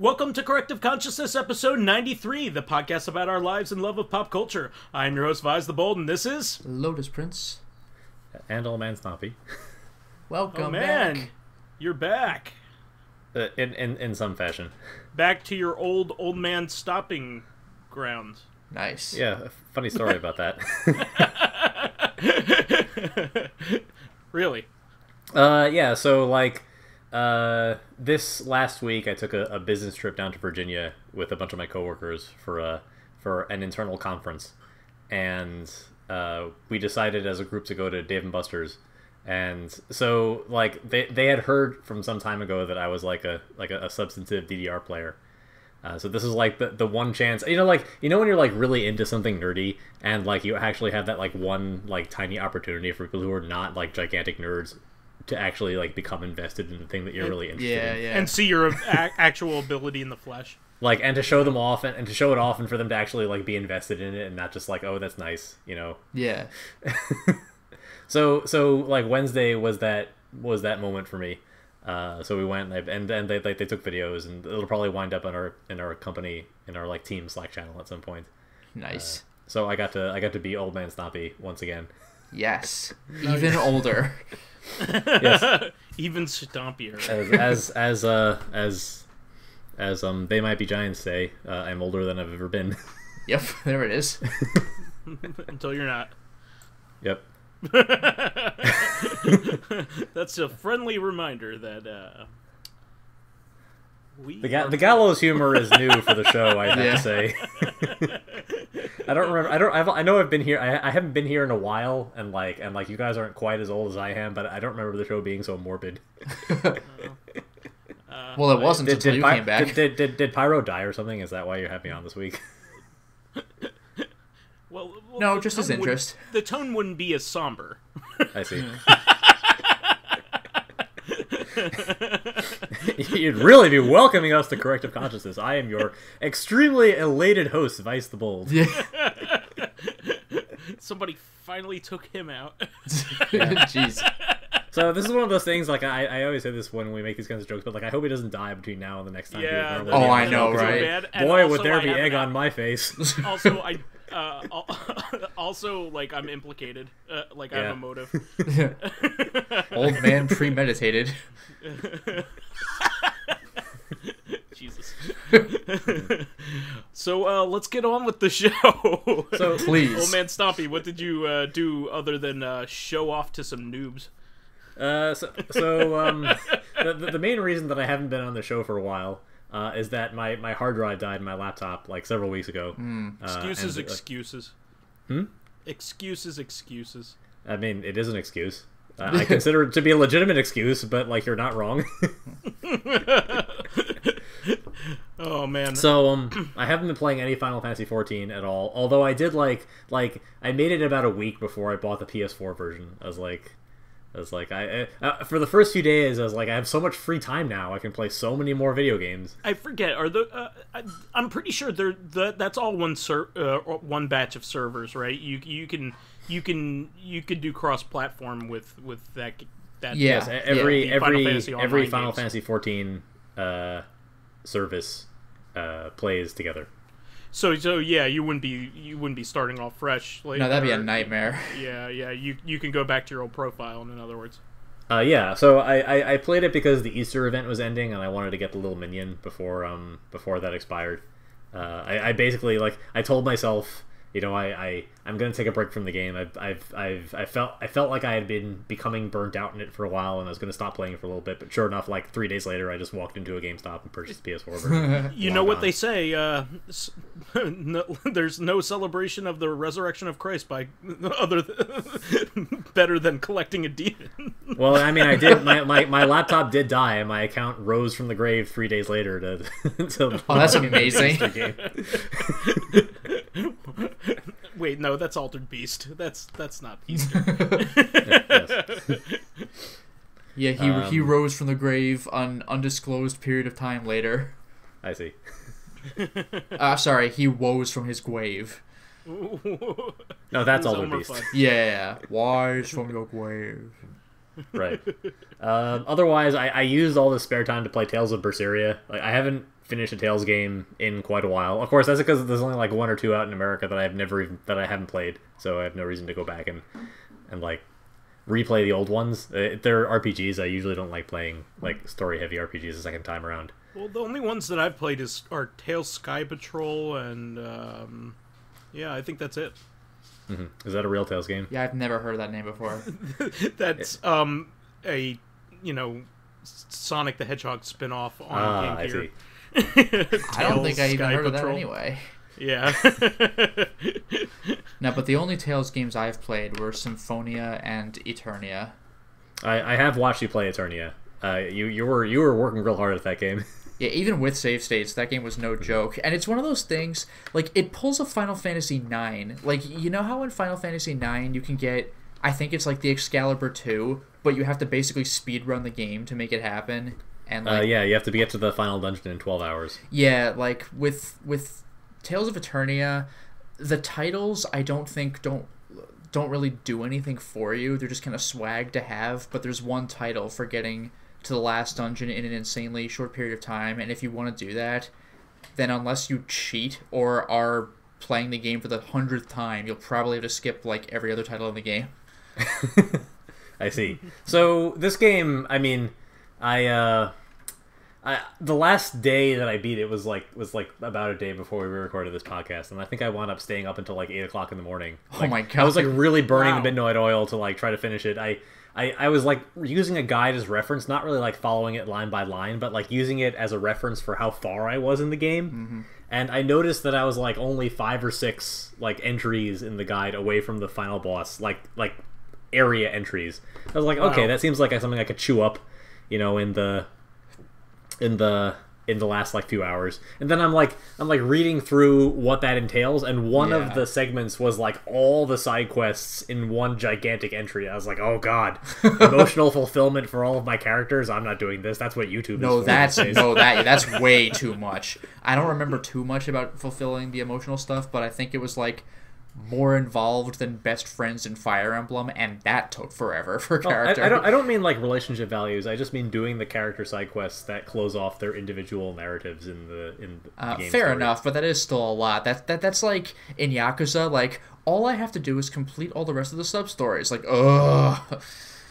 Welcome to Corrective Consciousness, episode 93, the podcast about our lives and love of pop culture. I'm your host, Vysethebold, and this is... Lotus Prince. And OldManStompy. Welcome back. You're back. In some fashion. Back to your old man stopping grounds. Nice. Yeah, funny story about that. Really? Yeah, so, like, this last week I took a business trip down to Virginia with a bunch of my coworkers for an internal conference. And we decided as a group to go to Dave & Buster's. And so, like, they had heard from some time ago that I was, like a substantive DDR player. So this is, like, the one chance... when you're, like, really into something nerdy, and, like, you actually have that, like, one, like, tiny opportunity for people who are not, like, gigantic nerds to actually, like, become invested in the thing that you're really interested in. Yeah. And see your actual ability in the flesh. Like, and to show them off, and to show it off, and for them to actually, like, be invested in it, and not just like, oh, that's nice, you know? Yeah. So like, Wednesday was that moment for me. So we went, and they took videos, and it'll probably wind up in our company, in our, like, team Slack channel at some point. Nice. So I got to be OldManStompy once again. Yes. Even older. Yes. Even stompier. As they might be giants say, I'm older than I've ever been. Yep, there it is. Until you're not. Yep. That's a friendly reminder that the gallows humor is new for the show. I have to say. I don't remember. I know I've been here. I haven't been here in a while, and you guys aren't quite as old as I am. But I don't remember the show being so morbid. Well, it wasn't until you came back. Did Pyro die or something? Is that why you have me on this week? Well, no, just his interest. The tone wouldn't be as somber. I see. You'd really be welcoming us to Corrective Consciousness. I am your extremely elated host, Vysethebold. Yeah. Somebody finally took him out. Jeez. So this is one of those things, like, I always say this when we make these kinds of jokes, but, like, I hope he doesn't die between now and the next time. Yeah. Oh, I know, right? Boy, would there be egg on my face. Also, like, I'm implicated. Like, I have a motive. Old man premeditated. Jesus. So, let's get on with the show. So, please. OldManStompy, what did you do other than show off to some noobs? The main reason that I haven't been on the show for a while is that my hard drive died in my laptop, like, several weeks ago. Excuses. Excuses. I mean, it is an excuse. I consider it to be a legitimate excuse, but, like, you're not wrong. Oh, man. So, I haven't been playing any Final Fantasy XIV at all, although I did, like, I made it about a week before I bought the PS4 version. I was like, for the first few days, I was like, I have so much free time now, I can play so many more video games. I forget, I'm pretty sure that's all one batch of servers, right? You can do cross-platform with that. Yes, every Final Fantasy XIV service plays together. So yeah, you wouldn't be starting off fresh. Like, no, that'd be a nightmare. Yeah. You can go back to your old profile, in other words. Yeah. So I played it because the Easter event was ending, and I wanted to get the little minion before that expired. I basically, like, I told myself, you know, I'm gonna take a break from the game. I felt like I had been becoming burnt out in it for a while, and I was gonna stop playing it for a little bit. But sure enough, like 3 days later, I just walked into a GameStop and purchased the PS4 version. You know what they say? There's no celebration of the resurrection of Christ better than collecting a demon. Well, I mean, I did. My laptop did die, and my account rose from the grave 3 days later to oh, that's amazing. Wait, no, that's Altered Beast. That's not Easter. Yeah, he rose from the grave an undisclosed period of time later. I see. Sorry, he woes from his grave. No, that's Altered Beast. Yeah, wise from your grave. Right. Otherwise, I used all the spare time to play Tales of Berseria. Like, I haven't finished a Tales game in quite a while. Of course, that's because there's only like 1 or 2 out in America that I haven't played, so I have no reason to go back and like replay the old ones. They're RPGs. I usually don't like playing like story heavy RPGs the second time around. Well, the only ones that I've played are Tales Sky Patrol and yeah, I think that's it. Is that a real Tales game? Yeah, I've never heard that name before. That's a Sonic the Hedgehog spin-off on Game Gear. I see. I don't think I even Sky heard of that Patrol. anyway. Yeah. No, but the only Tales games I've played were Symphonia and Eternia. I have watched you play Eternia. You were working real hard at that game. Yeah, even with save states, that game was no joke. And it's one of those things, like, it pulls a Final Fantasy IX. Like, you know how in Final Fantasy IX you can get, I think it's like the Excalibur 2, but you have to basically speedrun the game to make it happen? And like, yeah, you have to get to the final dungeon in 12 hours. Yeah, like, with Tales of Eternia, the titles, I don't think, don't really do anything for you. They're just kind of swag to have, but there's one title for getting to the last dungeon in an insanely short period of time, and if you want to do that, then unless you cheat or are playing the game for the 100th time, you'll probably have to skip like every other title in the game. I see. So this game, I mean, I the last day that I beat it was like about a day before we recorded this podcast, and I think I wound up staying up until like 8 o'clock in the morning. Oh Like, my god! I was like really burning Wow. the midnight oil to like try to finish it. I was like using a guide as reference, not really like following it line by line, but like using it as a reference for how far I was in the game. Mm-hmm. And I noticed that I was like only 5 or 6 like entries in the guide away from the final boss, like area entries. I was like, okay, Wow. that seems like something I could chew up, you know, in the last like few hours. And then I'm like reading through what that entails, and one Yeah. of the segments was like all the side quests in one gigantic entry. I was like, oh god, emotional fulfillment for all of my characters. I'm not doing this. That's what YouTube No, is for that's these days. that's way too much. I don't remember too much about fulfilling the emotional stuff, but I think it was like more involved than best friends in Fire Emblem, and that took forever for Well, character. I don't mean like relationship values. I just mean doing the character side quests that close off their individual narratives in the game. Fair story. enough, but that is still a lot. That's like in Yakuza, like all I have to do is complete all the rest of the sub stories. Like, ugh.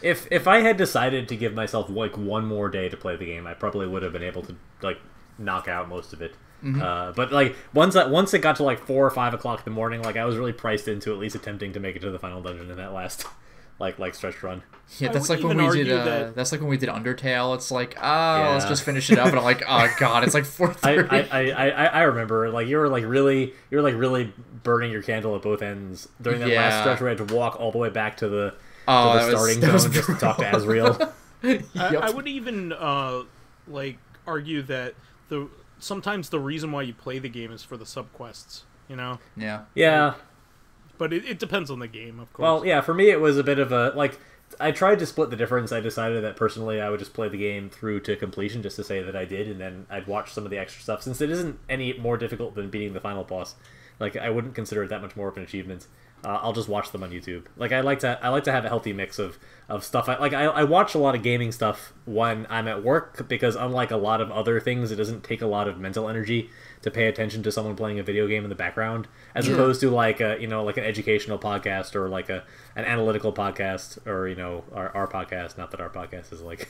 If I had decided to give myself like one more day to play the game, I probably would have been able to like knock out most of it. Mm-hmm. But like once it got to like 4 or 5 o'clock in the morning, like I was really priced into at least attempting to make it to the final dungeon in that last like stretch run. Yeah, I that's would like when we even did. argue that- That's like when we did Undertale. It's like, let's Yeah. just finish it up, and I'm like, oh god, it's like 4:30. I remember like you were like really burning your candle at both ends during that last Yeah. stretch where I had to walk all the way back to the that starting was zone just to talk to Asriel. Yep. I would even like argue that sometimes the reason why you play the game is for the subquests, you know? Yeah. Yeah. But it depends on the game, of course. Well, yeah, for me it was a bit of a, like, I tried to split the difference. I decided that personally I would just play the game through to completion just to say that I did, and then I'd watch some of the extra stuff. Since it isn't any more difficult than beating the final boss, like, I wouldn't consider it that much more of an achievement. I'll just watch them on YouTube. Like, I like to have a healthy mix of stuff. I watch a lot of gaming stuff when I'm at work, because unlike a lot of other things, it doesn't take a lot of mental energy to pay attention to someone playing a video game in the background, as opposed to like a, you know, like an educational podcast or like an analytical podcast, or, you know, our podcast. Not that our podcast is like,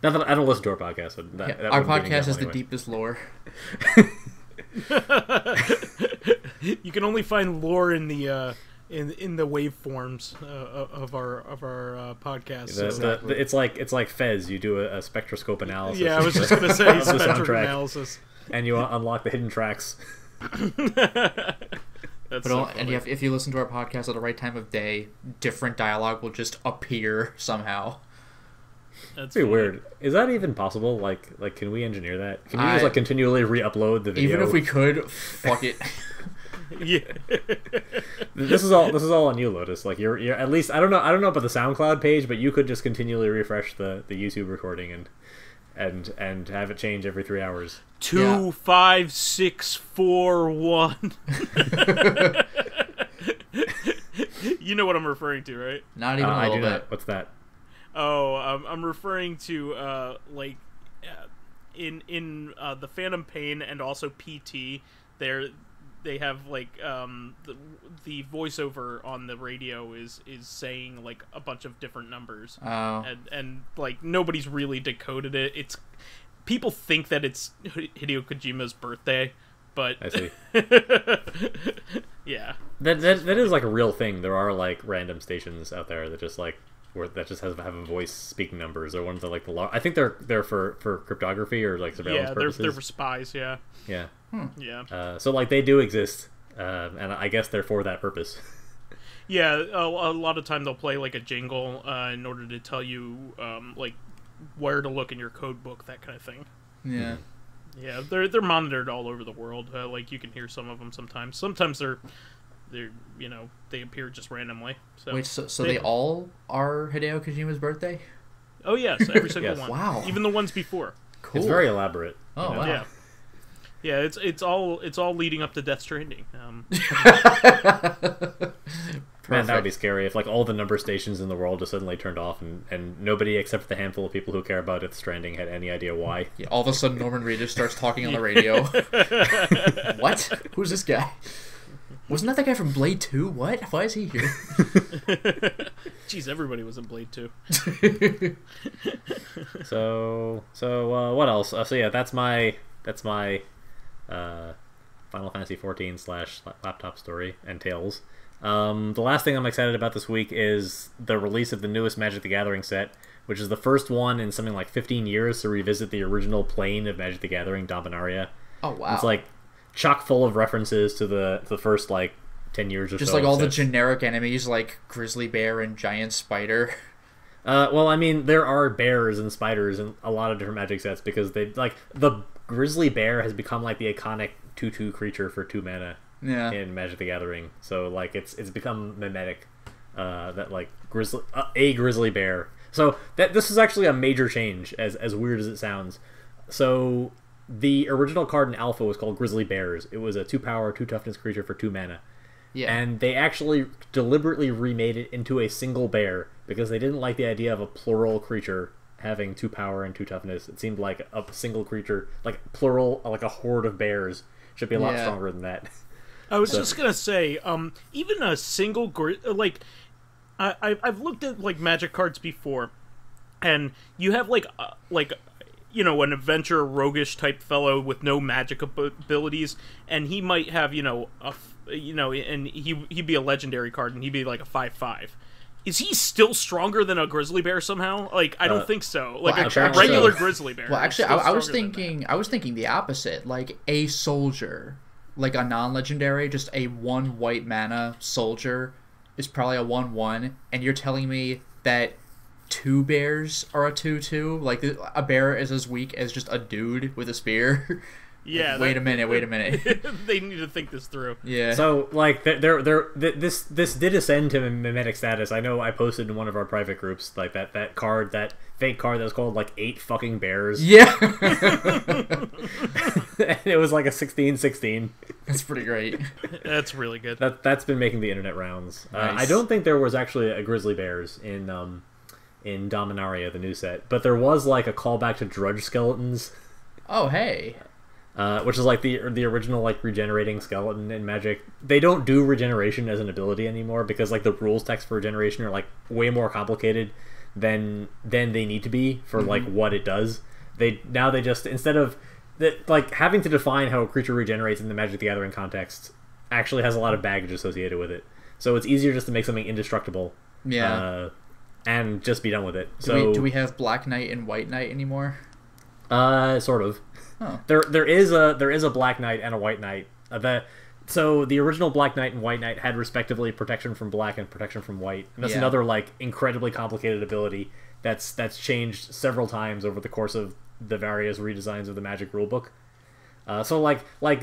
not that I don't listen to our podcast. So that Our wouldn't be an podcast is example the anyway. deepest lore. You can only find lore in the waveforms of our podcast. so- It's like Fez. You do a spectroscope analysis. yeah, I was of just the- gonna say of the spectrum soundtrack, analysis. and you unlock the hidden tracks. That's But if you listen to our podcast at the right time of day, different dialogue will just appear somehow. That's Pretty funny. weird. Is that even possible? Like, can we engineer that? Can we just like continually re-upload the video? Even if we could, fuck it. Yeah. This is all on you, Lotus. Like, you're at least, I don't know about the SoundCloud page, but you could just continually refresh the YouTube recording and have it change every 3 hours. 2, 5, 6, 4, 1. You know what I'm referring to, right? Not even a I little do bit. not. What's that? Oh, I'm referring to in the Phantom Pain and also PT, they have like the voiceover on the radio is saying like a bunch of different numbers. And like nobody's really decoded it. It's people think that it's Hideo Kojima's birthday, but I see. Yeah, that is like a real thing. There are like random stations out there that just like that just have a voice speaking numbers, or ones that like I think they're for cryptography or like surveillance purposes. They're for spies. Yeah. Yeah. So like they do exist, and I guess they're for that purpose. Yeah, a lot of time they'll play like a jingle in order to tell you like where to look in your code book, that kind of thing. Yeah. Yeah, they're monitored all over the world. Like you can hear some of them sometimes. Sometimes they're they appear just randomly. So wait, so they all are Hideo Kojima's birthday? Oh yes, every single Yes. one. Wow. Even the ones before. Cool. It's very elaborate. Oh wow. Yeah. Yeah, it's all leading up to Death Stranding. Man, that would be scary if like all the number stations in the world just suddenly turned off and nobody except for the handful of people who care about Death Stranding had any idea why. Yeah, all of a sudden Norman Reedus starts talking on the radio. What? Who's this guy? Wasn't that the guy from Blade 2? What? Why is he here? Jeez, everybody was in Blade 2. So what else? So yeah, that's my Final Fantasy 14 / laptop story and tales. The last thing I'm excited about this week is the release of the newest Magic the Gathering set, which is the first one in something like 15 years to revisit the original plane of Magic the Gathering, Dominaria. Oh wow! It's like chock full of references to the first like 10 years or just so. Just like all the generic enemies like grizzly bear and giant spider. Well, I mean, there are bears and spiders in a lot of different Magic sets because they like the grizzly bear has become like the iconic 2/2 creature for 2 mana in Magic the Gathering. So like it's become mimetic that like a grizzly bear. So this is actually a major change, as weird as it sounds. So the original card in Alpha was called Grizzly Bears. It was a 2-power, 2-toughness creature for 2 mana. Yeah. And they actually deliberately remade it into a single bear because they didn't like the idea of a plural creature having 2 power and 2 toughness. It seemed like a single creature, like plural, like a horde of bears, should be a lot stronger than that. I was just gonna say, even a single I've looked at like Magic cards before, and you have like an adventure roguish type fellow with no magic abilities, and he might have and he'd be a legendary card, and he'd be like a 5/5. Is he still stronger than a grizzly bear somehow? Like, I don't think so. Like a regular grizzly bear. Well, actually, I was thinking the opposite. Like a soldier, like a non-legendary, just a 1 white mana soldier is probably a 1/1, and you're telling me that 2 bears are a 2/2? Like a bear is as weak as just a dude with a spear? Yeah. Wait a minute. They need to think this through. Yeah. So like this did ascend to mimetic status. I know I posted in one of our private groups like that fake card that was called like 8 fucking bears. Yeah. It was like a 16/16. That's pretty great. That's really good. That's been making the internet rounds. Nice. I don't think there was actually a grizzly bears in Dominaria, the new set, but there was like a callback to Drudge skeletons. Oh hey. Which is like the original like regenerating skeleton in Magic. They don't do regeneration as an ability anymore because like the rules text for regeneration are like way more complicated than they need to be for like what it does. They just instead of like having to define how a creature regenerates in the Magic the Gathering context actually has a lot of baggage associated with it. So it's easier just to make something indestructible. Yeah. And just be done with it. Do we have Black Knight and White Knight anymore? Sort of. Oh. There is a Black Knight and a White Knight. So the original Black Knight and White Knight had respectively protection from black and protection from white. And that's another like incredibly complicated ability that's changed several times over the course of the various redesigns of the Magic rulebook. So like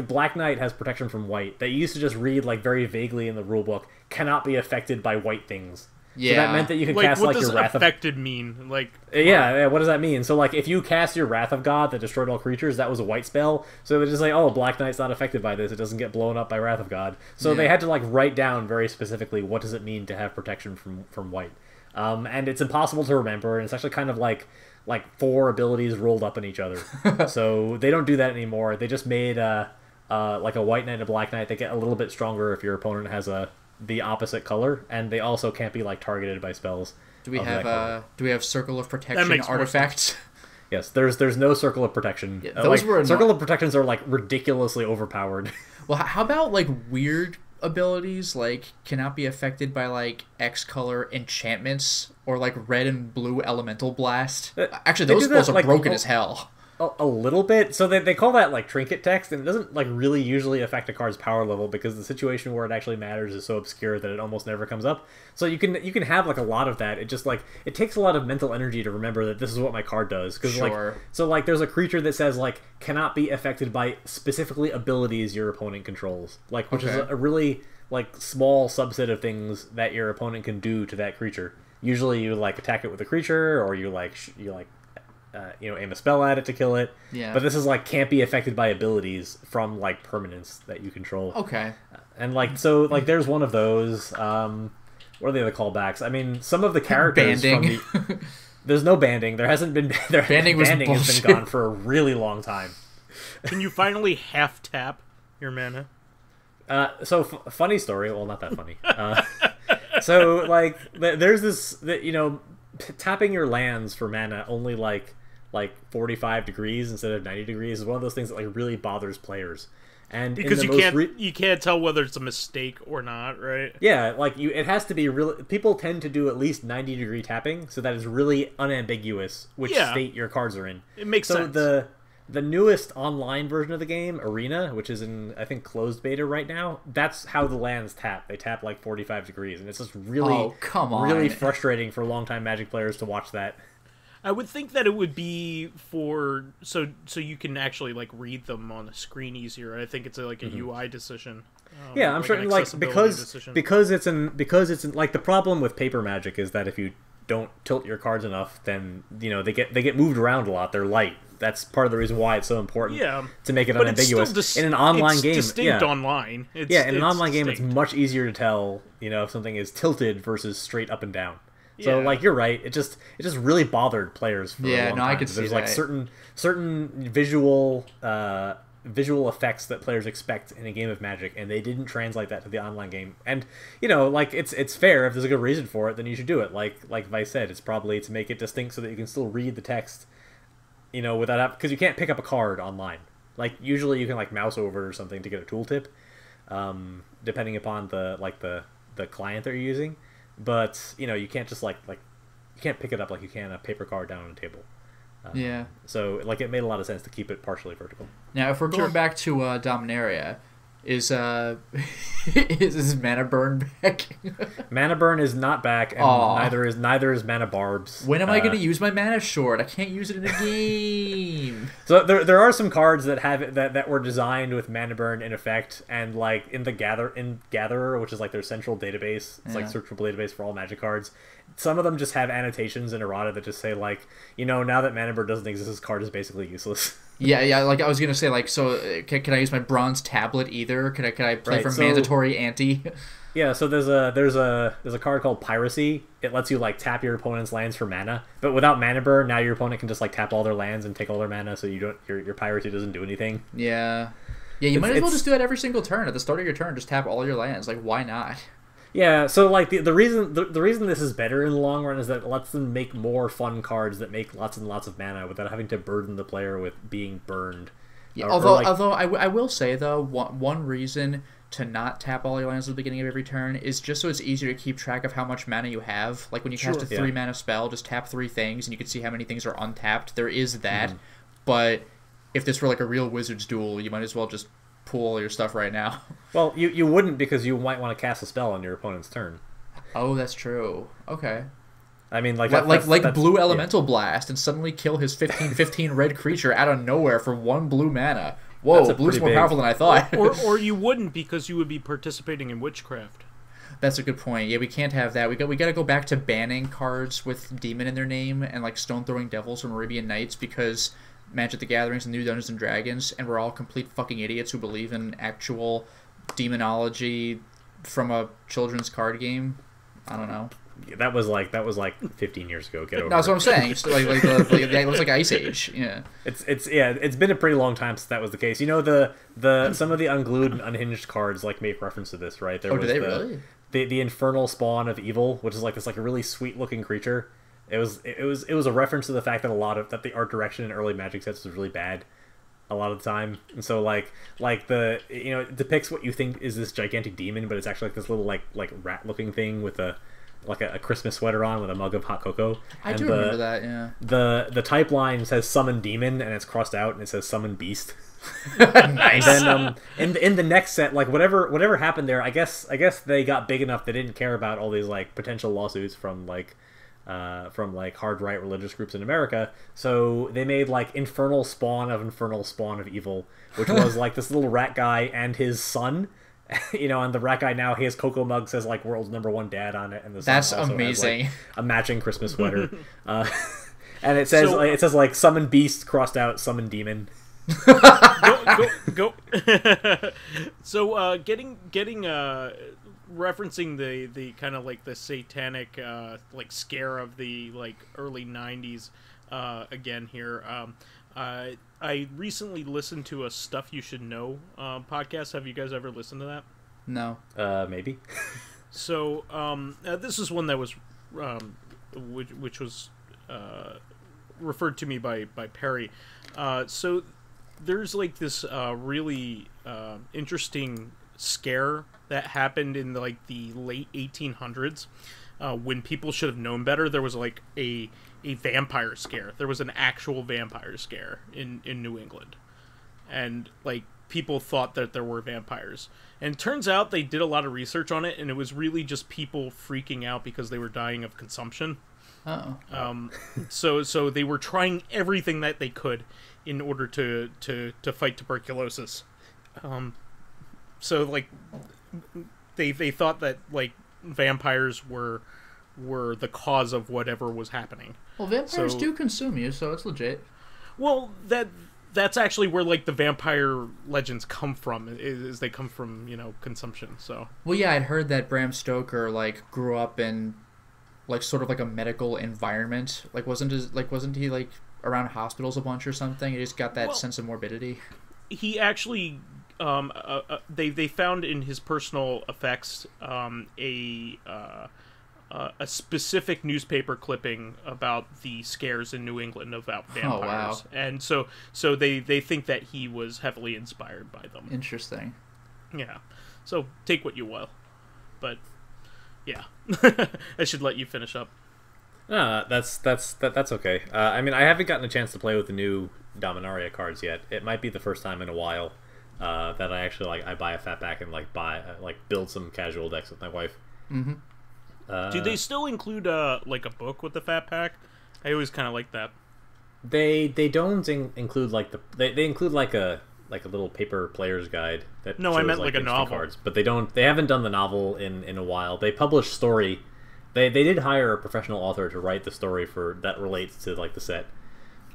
Black Knight has protection from white that you used to just read like very vaguely in the rulebook cannot be affected by white things. Yeah. So that meant that you could cast like your Wrath of... What does affected mean? Like yeah, what does that mean? So like if you cast your Wrath of God that destroyed all creatures, that was a white spell. So they're just like, oh, Black Knight's not affected by this. It doesn't get blown up by Wrath of God. So they had to like write down very specifically what does it mean to have protection from white. And it's impossible to remember, and it's actually kind of like like 4 abilities rolled up in each other. So they don't do that anymore. They just made like a white knight and a black knight. They get a little bit stronger if your opponent has the opposite color, and they also can't be like targeted by spells. Do we have Circle of Protection artifacts? Yes, there's no Circle of Protection. Yeah, those were Circle of Protections are like ridiculously overpowered. Well, how about like weird abilities like cannot be affected by like X color enchantments or like red and blue elemental blast? Actually, those spells are broken as hell. A little bit. So they call that like trinket text, and it doesn't like really usually affect a card's power level because the situation where it actually matters is so obscure that it almost never comes up. So you can have like a lot of that. It just like it takes a lot of mental energy to remember that this is what my card does. Because like there's a creature that says like cannot be affected by specifically abilities your opponent controls, like which is a really like small subset of things that your opponent can do to that creature. Usually you like attack it with a creature, or you aim a spell at it to kill it. Yeah. But this is like can't be affected by abilities from like permanents that you control. Okay. And like so like there's one of those. What are the other callbacks? I mean, some of the characters banding. There's no banding. There hasn't been banding has been gone for a really long time. Can you finally half tap your mana? So funny story. Well, not that funny. So like there's this tapping your lands for mana only like 45 degrees instead of 90 degrees is one of those things that like really bothers players. And because you can't tell whether it's a mistake or not, right? Yeah, like it has to be really. People tend to do at least 90-degree tapping, so that is really unambiguous which state your cards are in. It makes sense. So the newest online version of the game, Arena, which is in I think closed beta right now, that's how the lands tap. They tap like 45 degrees, and it's just really really frustrating for longtime Magic players to watch that. I would think that it would be for so you can actually like read them on the screen easier. I think it's like a UI decision. Yeah, I'm sure like because it's in like the problem with paper Magic is that if you don't tilt your cards enough, then they get moved around a lot. They're light. That's part of the reason why it's so important to make it unambiguous. In an online game, distinct online. In an online game, it's much easier to tell, if something is tilted versus straight up and down. So like you're right, it just really bothered players for a long time. I could see There's like certain visual effects that players expect in a game of Magic, and they didn't translate that to the online game. And like it's fair if there's a good reason for it, then you should do it. Like Vyse said, it's probably to make it distinct so that you can still read the text. Without because you can't pick up a card online. Like usually you can like mouse over it or something to get a tooltip, depending upon the client that you're using. But you can't just like you can't pick it up like you can a paper card down on a table. So like it made a lot of sense to keep it partially vertical. Now, if we're going back to Dominaria, is Mana Burn back? Mana Burn is not back, and neither is Mana Barbs. When am I going to use my Mana Short? I can't use it in a game. So there are some cards that have it that were designed with Mana Burn in effect, and like in Gatherer, which is like their central database. It's like searchable database for all Magic cards. Some of them just have annotations in errata that just say like, now that Mana Burn doesn't exist, this card is basically useless. Yeah. Like I was gonna say, like, so can I use my Bronze Tablet either? Can I play for mandatory ante? Yeah. So there's a card called Piracy. It lets you like tap your opponent's lands for mana, but without Mana Burn, now your opponent can just like tap all their lands and take all their mana, so your Piracy doesn't do anything. Yeah. You might as well just do that every single turn. At the start of your turn, just tap all your lands. Like, why not? Yeah, so like the reason this is better in the long run is that it lets them make more fun cards that make lots and lots of mana without having to burden the player with being burned. Yeah, although I will say though, one reason to not tap all your lands at the beginning of every turn is just so it's easier to keep track of how much mana you have. Like when you cast a 3 mana spell, just tap 3 things and you can see how many things are untapped. There is that, but if this were like a real Wizards duel, you might as well just pull all your stuff right now. Well, you wouldn't, because you might want to cast a spell on your opponent's turn. Oh, that's true. Okay. I mean, like blue elemental blast and suddenly kill his 15/15 red creature out of nowhere for 1 blue mana. Whoa, blue's more powerful than I thought. or you wouldn't, because you would be participating in witchcraft. That's a good point. Yeah, we can't have that. We got to go back to banning cards with demon in their name and like stone throwing devils from Arabian Nights, because Magic the Gathering and New Dungeons and Dragons, and we're all complete fucking idiots who believe in actual demonology from a children's card game. I don't know. that was like 15 years ago. Get over No, that's it. what I'm saying. It's it was like Ice Age. Yeah. It's been a pretty long time since that was the case. You know, the some of the unglued and unhinged cards like make reference to this, right? Do they really? The infernal spawn of evil, which is like this like a really sweet looking creature. It was a reference to the fact that the art direction in early Magic sets was really bad a lot of the time, and so like the it depicts what you think is this gigantic demon, but it's actually like this little like rat looking thing with a Christmas sweater on with a mug of hot cocoa. I do remember that. Yeah. The type line says summon demon and it's crossed out and it says summon beast. Nice. And then in the next set, like whatever happened there, I guess they got big enough they didn't care about all these like potential lawsuits from hard right religious groups in America, so they made like infernal spawn of evil, which was like this little rat guy and his son. And the rat guy now, his cocoa mug says like world's #1 dad on it, and the son That's also amazing. has, like, a matching Christmas sweater. And it says like summon beast crossed out summon demon. Go. So getting referencing the kind of like the satanic like scare of the like early 90s again here. I recently listened to a Stuff You Should Know podcast. Have you guys ever listened to that? No. Maybe. So this is one that was which was referred to me by Perry. So there's like this really interesting scare that happened in the late 1800s when people should have known better. There was like a vampire scare. There was an actual vampire scare in New England, and like people thought that there were vampires, and it turns out they did a lot of research on it, and it was really just people freaking out because they were dying of consumption. So they were trying everything that they could in order to fight tuberculosis. So like they thought that like vampires were the cause of whatever was happening. Well, vampires do consume you, so it's legit. Well, that's actually where like the vampire legends come from. Is they come from consumption. So. Well, yeah, I'd heard that Bram Stoker like grew up in like sort of like a medical environment. Like wasn't he like around hospitals a bunch or something? He just got that sense of morbidity. He actually. They found in his personal effects a specific newspaper clipping about the scares in New England about vampires. Oh, wow. And so they think that he was heavily inspired by them. Interesting. Yeah. So take what you will. But yeah. I should let you finish up. That's okay. I mean, I haven't gotten a chance to play with the new Dominaria cards yet. It might be the first time in a while that I actually I buy a fat pack and build some casual decks with my wife. Mm-hmm. Do they still include a book with the fat pack? I always kind of like that. They don't include they include a little paper player's guide that no, shows, I meant like a novel cards, but they haven't done the novel in a while. They publish story. They did hire a professional author to write the story that relates to the set.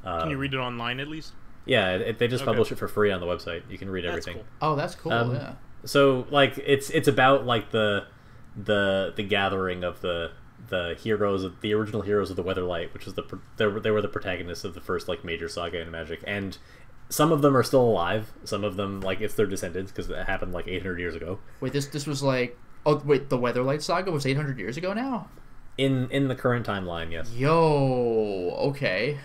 Can you read it online at least? Yeah, they just publish it for free on the website. You can read everything. Cool. Oh, that's cool. Yeah. So it's about the gathering of the heroes, the original heroes of the Weatherlight, which is they were the protagonists of the first major saga in Magic, and some of them are still alive. Some of them it's their descendants because it happened 800 years ago. Wait, this was the Weatherlight saga was 800 years ago now. In the current timeline, yes. Yo, okay.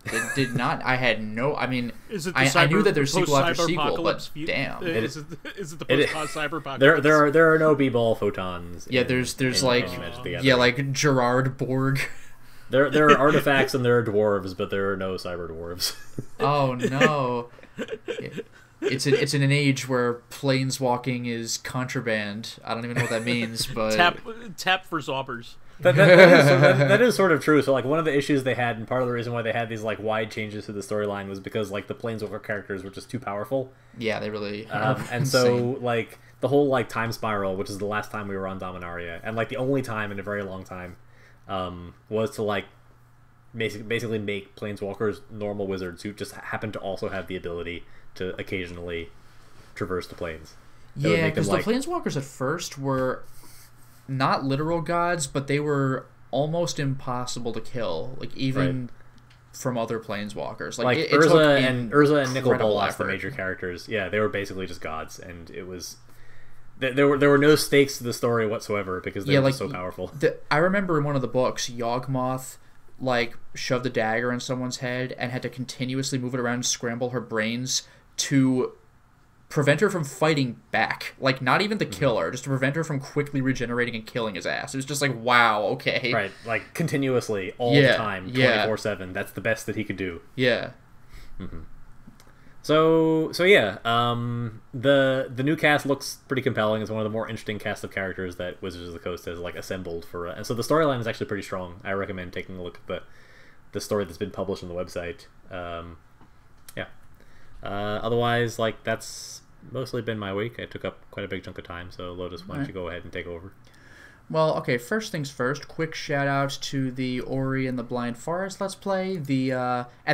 It did not. I had no. I mean, I knew that there's sequel after sequel, but damn. Is it the post-cyberpunk? There are no b-ball photons. Yeah, there's Gerard Borg. There are artifacts and there are dwarves, but there are no cyber dwarves. Oh no! It's in an age where planeswalking is contraband. I don't even know what that means, but tap for zobbers. That is sort of true. So one of the issues they had, and part of the reason why they had these wide changes to the storyline was because the Planeswalker characters were just too powerful. Yeah, they really and so the whole time spiral, which is the last time we were on Dominaria, and the only time in a very long time, was to basically make Planeswalkers normal wizards who just happen to also have the ability to occasionally traverse the planes. Yeah, because the Planeswalkers at first were not literal gods, but they were almost impossible to kill, like even from other planeswalkers. Like it Urza and Nicol incredible Bolas, the effort. major characters. Yeah, they were basically just gods, and it was there were no stakes to the story whatsoever because they were just so powerful. I remember in one of the books, Yawgmoth like shoved a dagger in someone's head and had to continuously move it around and scramble her brains to prevent her from fighting back. Like, not even to kill her, just to prevent her from quickly regenerating and killing his ass. It was just like, wow, okay. Right, like, continuously, all the time, 24/7. That's the best that he could do. Yeah. Mm-hmm. So yeah, the new cast looks pretty compelling. It's one of the more interesting cast of characters that Wizards of the Coast has, like, assembled for... and so the storyline is actually pretty strong. I recommend taking a look at the story that's been published on the website. Yeah. Otherwise, like, that's mostly been my week. I took up quite a big chunk of time, so Lotus, why don't you go ahead and take over? Well, okay, first things first, quick shout out to the Ori and the Blind Forest Let's Play. At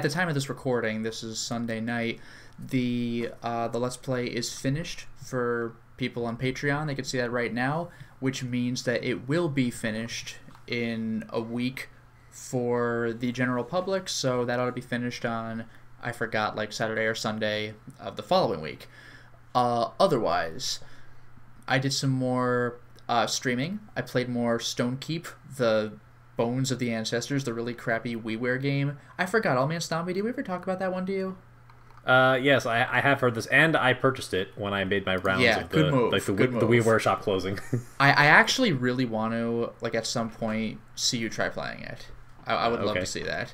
the time of this recording, this is Sunday night, the Let's Play is finished for people on Patreon. They can see that right now, which means that it will be finished in a week for the general public, so that ought to be finished on, I forgot, like Saturday or Sunday of the following week. Otherwise, I did some more streaming. I played more Stonekeep, the Bones of the Ancestors, the really crappy WiiWare game. I forgot, OldManStompy, did we ever talk about that one to you? Yes, I have heard this, and I purchased it when I made my rounds of the WiiWare shop closing. I actually really want to, like, at some point, see you try playing it. I would love to see that.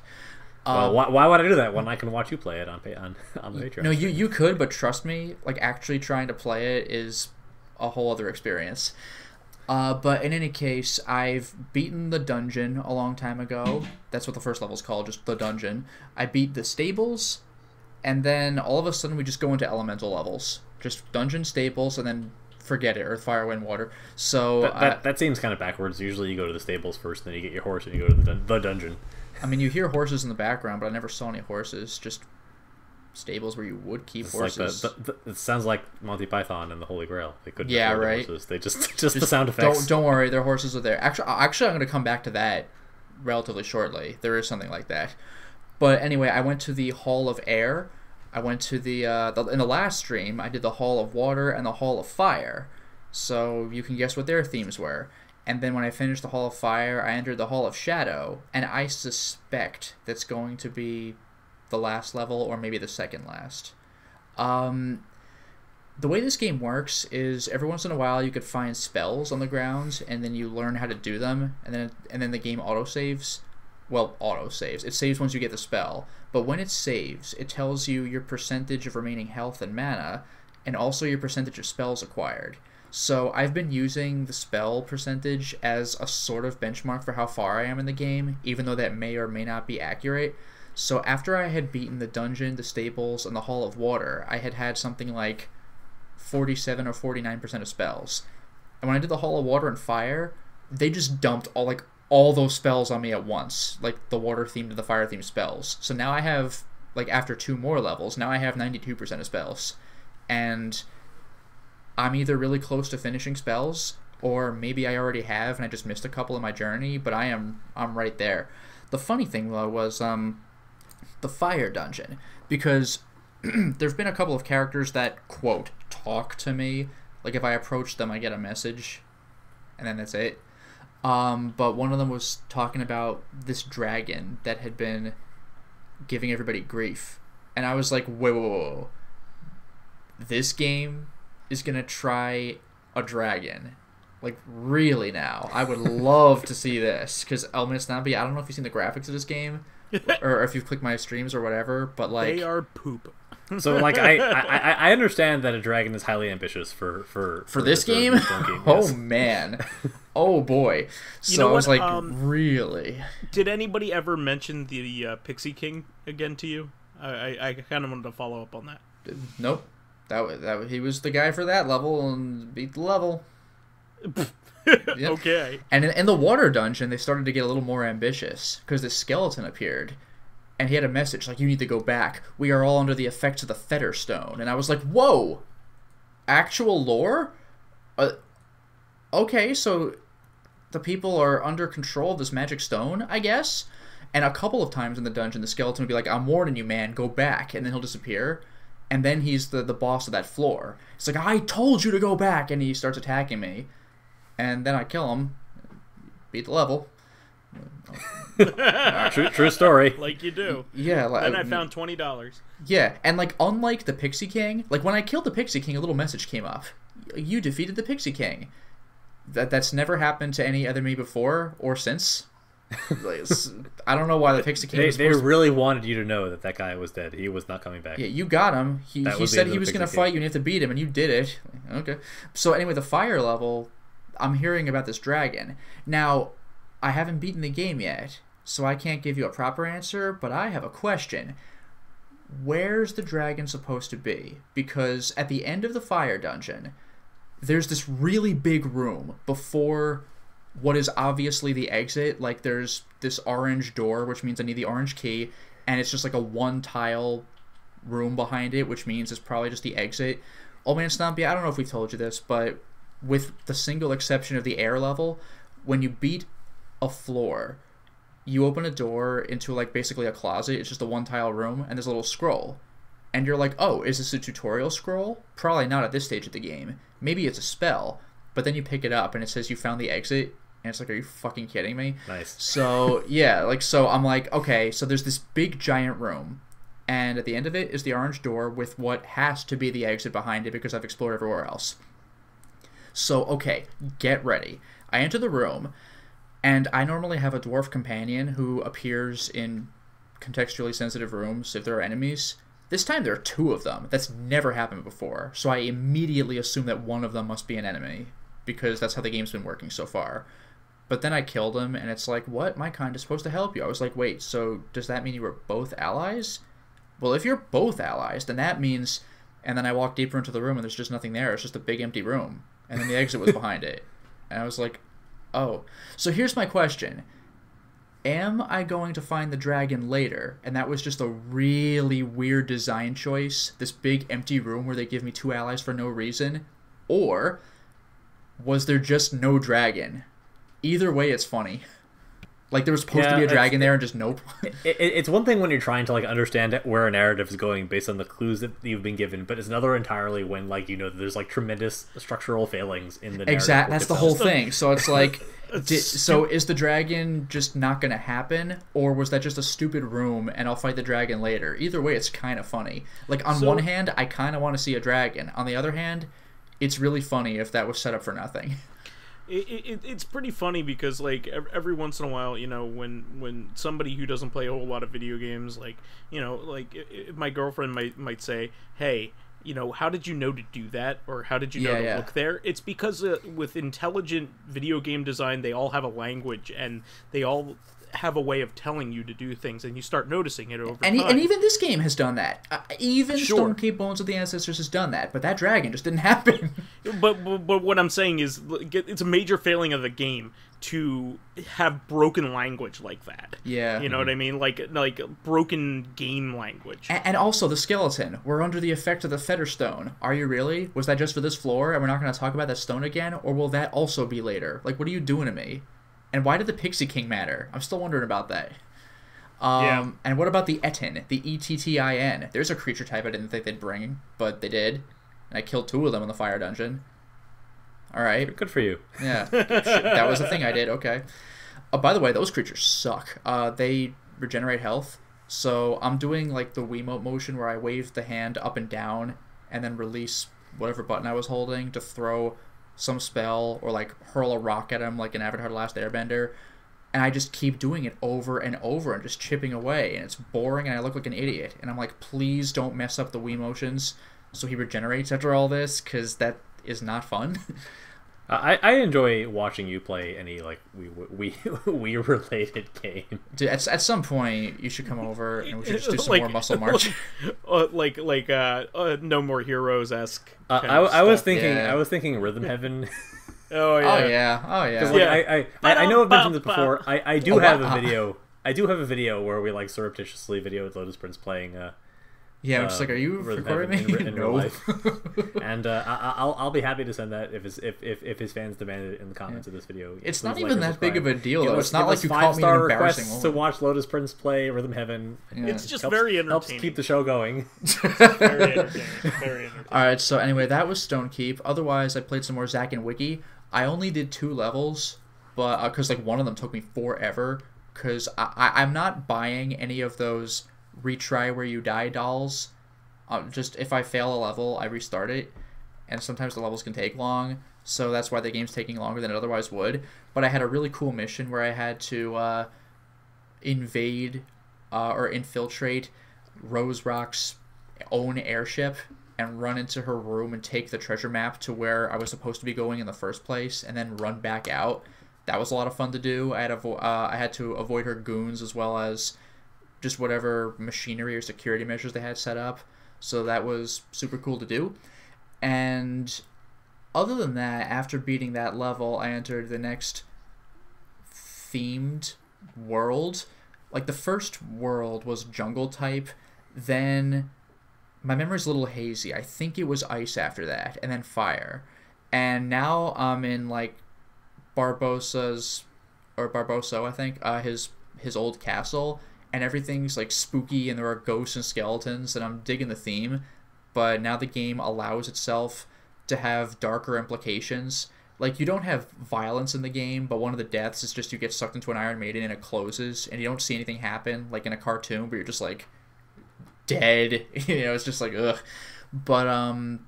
Well, why would I do that when I can watch you play it on the Patreon? No, you could, but trust me, like, actually trying to play it is a whole other experience. But in any case, I've beaten the dungeon a long time ago. That's what the first level's called, just the dungeon. I beat the stables, and then all of a sudden we just go into elemental levels. Just dungeon, stables, and then forget it, earth, fire, wind, water. So that seems kind of backwards. Usually you go to the stables first, then you get your horse, and you go to the dungeon. I mean, you hear horses in the background, but I never saw any horses. Just stables where you would keep horses. Like it sounds like Monty Python and the Holy Grail. They couldn't afford the horses. They just the sound effects. Don't worry, their horses are there. Actually, I'm going to come back to that relatively shortly. There is something like that. But anyway, I went to the Hall of Air. I went to in the last stream, I did the Hall of Water and the Hall of Fire. So you can guess what their themes were. And then when I finished the Hall of Fire, I entered the Hall of Shadow, and I suspect that's going to be the last level, or maybe the second last. The way this game works is every once in a while you could find spells on the ground, and then you learn how to do them, and then the game autosaves. Well, autosaves. It saves once you get the spell, but when it saves, it tells you your percentage of remaining health and mana, and also your percentage of spells acquired. So I've been using the spell percentage as a sort of benchmark for how far I am in the game, even though that may or may not be accurate. So after I had beaten the dungeon, the stables, and the Hall of Water, I had something like 47 or 49% of spells. And when I did the Hall of Water and Fire, they just dumped all those spells on me at once, like the water themed and the fire themed spells. So now I have, like, after 2 more levels, now I have 92% of spells. And I'm either really close to finishing spells, or maybe I already have and I just missed a couple in my journey, but I'm right there. The funny thing, though, was the fire dungeon, because there's been a couple of characters that, quote, talk to me. Like, if I approach them, I get a message, and then that's it. But one of them was talking about this dragon that had been giving everybody grief. And I was like, whoa. This game is going to try a dragon. Like, really now. I would love to see this. Because OldManStompy, I don't know if you've seen the graphics of this game, or if you've clicked my streams or whatever, but, like... They are poop. So, like, I understand that a dragon is highly ambitious for this game? Yes. Oh, man. Oh, boy. So I was like, really? Did anybody ever mention the Pixie King again to you? I kind of wanted to follow up on that. Nope. That he was the guy for that level and beat the level. Yep. Okay. And in the water dungeon, they started to get a little more ambitious because this skeleton appeared, and he had a message like, "You need to go back. We are all under the effects of the Fetter Stone." And I was like, "Whoa, actual lore? Okay, so the people are under control of this magic stone, I guess. And a couple of times in the dungeon, the skeleton would be like, I'm warning you, man, go back. And then he'll disappear. And then he's the boss of that floor. It's like, I told you to go back. And he starts attacking me. And then I kill him. Beat the level. True story. Like you do. Yeah. Then I found $20. Yeah. And like, unlike the Pixie King, like when I killed the Pixie King, a little message came up. You defeated the Pixie King. That's never happened to any other me before or since. I don't know why the Pixie King. They really wanted you to know that guy was dead. He was not coming back. Yeah, you got him. He said he was going to fight you, and you have to beat him, and you did it. Okay. So anyway, the fire level, I'm hearing about this dragon. Now, I haven't beaten the game yet, so I can't give you a proper answer. But I have a question. Where's the dragon supposed to be? Because at the end of the fire dungeon, there's this really big room before what is obviously the exit. Like, there's this orange door, which means I need the orange key, and it's just like a one-tile room behind it, which means it's probably just the exit. OldManStompy, I don't know if we told you this, but with the single exception of the air level, when you beat a floor, you open a door into, like, basically a closet. It's just a one-tile room, and there's a little scroll. And you're like, oh, is this a tutorial scroll? Probably not at this stage of the game. Maybe it's a spell. But then you pick it up, and it says you found the exit. And it's like, are you fucking kidding me? Nice. So, yeah, like, so I'm like, okay, so there's this big giant room. And at the end of it is the orange door with what has to be the exit behind it because I've explored everywhere else. So, okay, get ready. I enter the room, and I normally have a dwarf companion who appears in contextually sensitive rooms if there are enemies. This time there are two of them. That's never happened before. So I immediately assume that one of them must be an enemy, because that's how the game's been working so far. But then I killed him, and it's like, what? My kind is supposed to help you. I was like, wait, so does that mean you were both allies? Well, if you're both allies, then that means... And then I walked deeper into the room, and there's just nothing there. It's just a big empty room. And then the exit was behind it. And I was like, oh. So here's my question. Am I going to find the dragon later? And that was just a really weird design choice. This big empty room where they give me two allies for no reason. Or was there just no dragon? Either way, it's funny. Like, there was supposed to be a dragon there and just nope. It's one thing when you're trying to, like, understand where a narrative is going based on the clues that you've been given, but it's another entirely when, like, you know, there's, like, tremendous structural failings in the narrative. Exactly. That's the whole thing. So it's like, so is the dragon just not going to happen? Or was that just a stupid room and I'll fight the dragon later? Either way, it's kind of funny. Like, on one hand, I kind of want to see a dragon. On the other hand, it's really funny if that was set up for nothing. It's pretty funny because, like, every once in a while, you know, when somebody who doesn't play a whole lot of video games, like, you know, like, my girlfriend might say, hey, you know, how did you know to do that? Or how did you know to look there? It's because with intelligent video game design, they all have a language, and they all have a way of telling you to do things, and you start noticing it over time. And even this game has done that. Even Stonekeep Bones of the Ancestors has done that, but that dragon just didn't happen. But what I'm saying is, it's a major failing of the game to have broken language like that. Yeah. You know what I mean? Like broken game language. And also the skeleton. We're under the effect of the Fetter Stone. Are you really? Was that just for this floor, and we're not going to talk about that stone again? Or will that also be later? Like, what are you doing to me? And why did the Pixie King matter? I'm still wondering about that. And what about the Ettin? The Ettin? There's a creature type I didn't think they'd bring, but they did. And I killed two of them in the fire dungeon. Alright. Good for you. Yeah. That was the thing I did. Okay. By the way, those creatures suck. They regenerate health. So I'm doing, like, the Wiimote motion where I wave the hand up and down and then release whatever button I was holding to throw some spell or, like, hurl a rock at him like in Avatar: The Last Airbender, and I just keep doing it over and over and just chipping away, and it's boring and I look like an idiot, and I'm like, please don't mess up the Wii motions so he regenerates after all this, because that is not fun. I enjoy watching you play any, like, we related game. Dude, at some point you should come over and we should just do some more Muscle March. like No More Heroes-esque. I was thinking Rhythm Heaven. Oh yeah. Oh yeah. Oh yeah. Like, I know I've mentioned this before. I do have a video. I do have a video where we, like, surreptitiously videoed Lotus Prince playing Yeah, I'm just like, are you recording me? In real life. And I'll be happy to send that if his fans demand it in the comments of this video. It's not even that big of a deal, though. It's not like you caught me in an embarrassing moment. To watch Lotus Prince play Rhythm Heaven. Yeah. It's just very entertaining. Helps keep the show going. Very entertaining. Very entertaining. All right, so anyway, that was Stonekeep. Otherwise, I played some more Zack and Wiki. I only did 2 levels, but because like one of them took me forever. Because I'm not buying any of those retry where you die dolls. Just if I fail a level, I restart it, and sometimes the levels can take long, so that's why the game's taking longer than it otherwise would. But I had a really cool mission where I had to invade or infiltrate Rose Rock's own airship and run into her room and take the treasure map to where I was supposed to be going in the first place, and then run back out. That was a lot of fun to do. I had to avoid her goons as well as just whatever machinery or security measures they had set up. So that was super cool to do. And other than that, after beating that level, I entered the next themed world. Like, the first world was jungle type. Then, my memory's a little hazy. I think it was ice after that, and then fire. And now I'm in, like, Barbosso, I think, his old castle. And everything's like spooky and there are ghosts and skeletons, and I'm digging the theme. But now the game allows itself to have darker implications. Like, you don't have violence in the game, but one of the deaths is just you get sucked into an Iron Maiden and it closes, and you don't see anything happen like in a cartoon, but you're just like dead. It's just like ugh. But I'm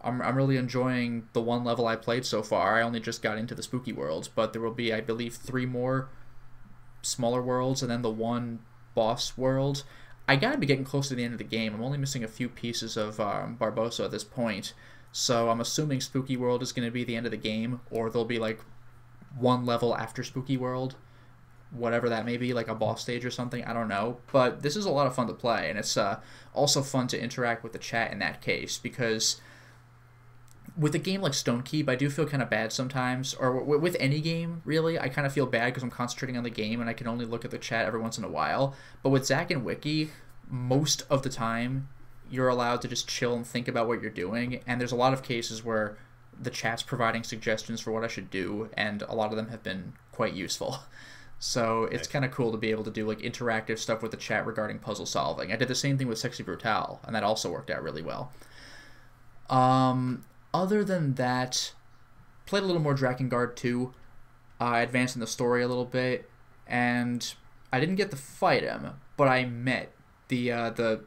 really enjoying the 1 level I played so far. I only just got into the spooky world, but there will be, I believe, 3 more smaller worlds and then the 1 boss world. I gotta be getting close to the end of the game. I'm only missing a few pieces of Barbossa at this point, so I'm assuming Spooky World is going to be the end of the game, or there'll be like 1 level after Spooky World, whatever that may be, like a boss stage or something, I don't know. But this is a lot of fun to play, and it's also fun to interact with the chat in that case, because with a game like Stonekeep, I do feel kind of bad sometimes, or with any game, really. I kind of feel bad because I'm concentrating on the game and I can only look at the chat every once in a while. But with Zack and Wiki, most of the time, you're allowed to just chill and think about what you're doing, and there's a lot of cases where the chat's providing suggestions for what I should do, and a lot of them have been quite useful. So it's kind of cool to be able to do like interactive stuff with the chat regarding puzzle solving. I did the same thing with Sexy Brutale, and that also worked out really well. Other than that, played a little more Drakengard 2. I advanced in the story a little bit, and I didn't get to fight him, but I met the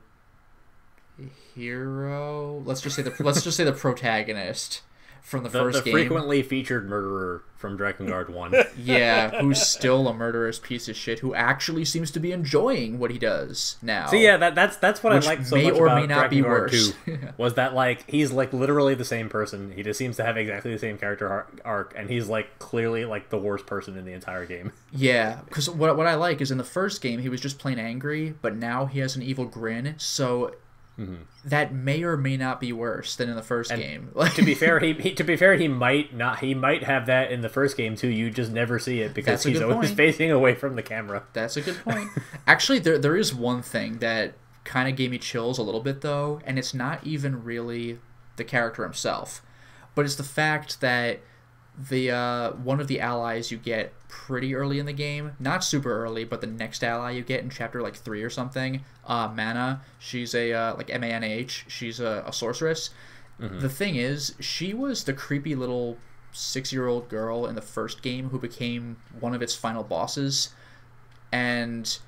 hero. Let's just say the protagonist from the first game. The frequently featured murderer from Drakengard 1. Yeah, who's still a murderous piece of shit who actually seems to be enjoying what he does now. So yeah, that's what I like so much about Drakengard 2, Yeah. was that like he's like literally the same person. He just seems to have exactly the same character arc, and he's like clearly like the worst person in the entire game. Yeah, because what I like is in the first game he was just plain angry, but now he has an evil grin, so that may or may not be worse than in the first game. To be fair, he might not. He might have that in the first game too. You just never see it because he's always facing away from the camera. That's a good point. Actually, there is one thing that kind of gave me chills a little bit though, and it's not even really the character himself, but it's the fact that the one of the allies you get pretty early in the game, not super early, but the next ally you get in chapter like 3 or something, Mana, she's a like Manah, she's a sorceress. The thing is, she was the creepy little 6-year-old girl in the first game who became one of its final bosses, and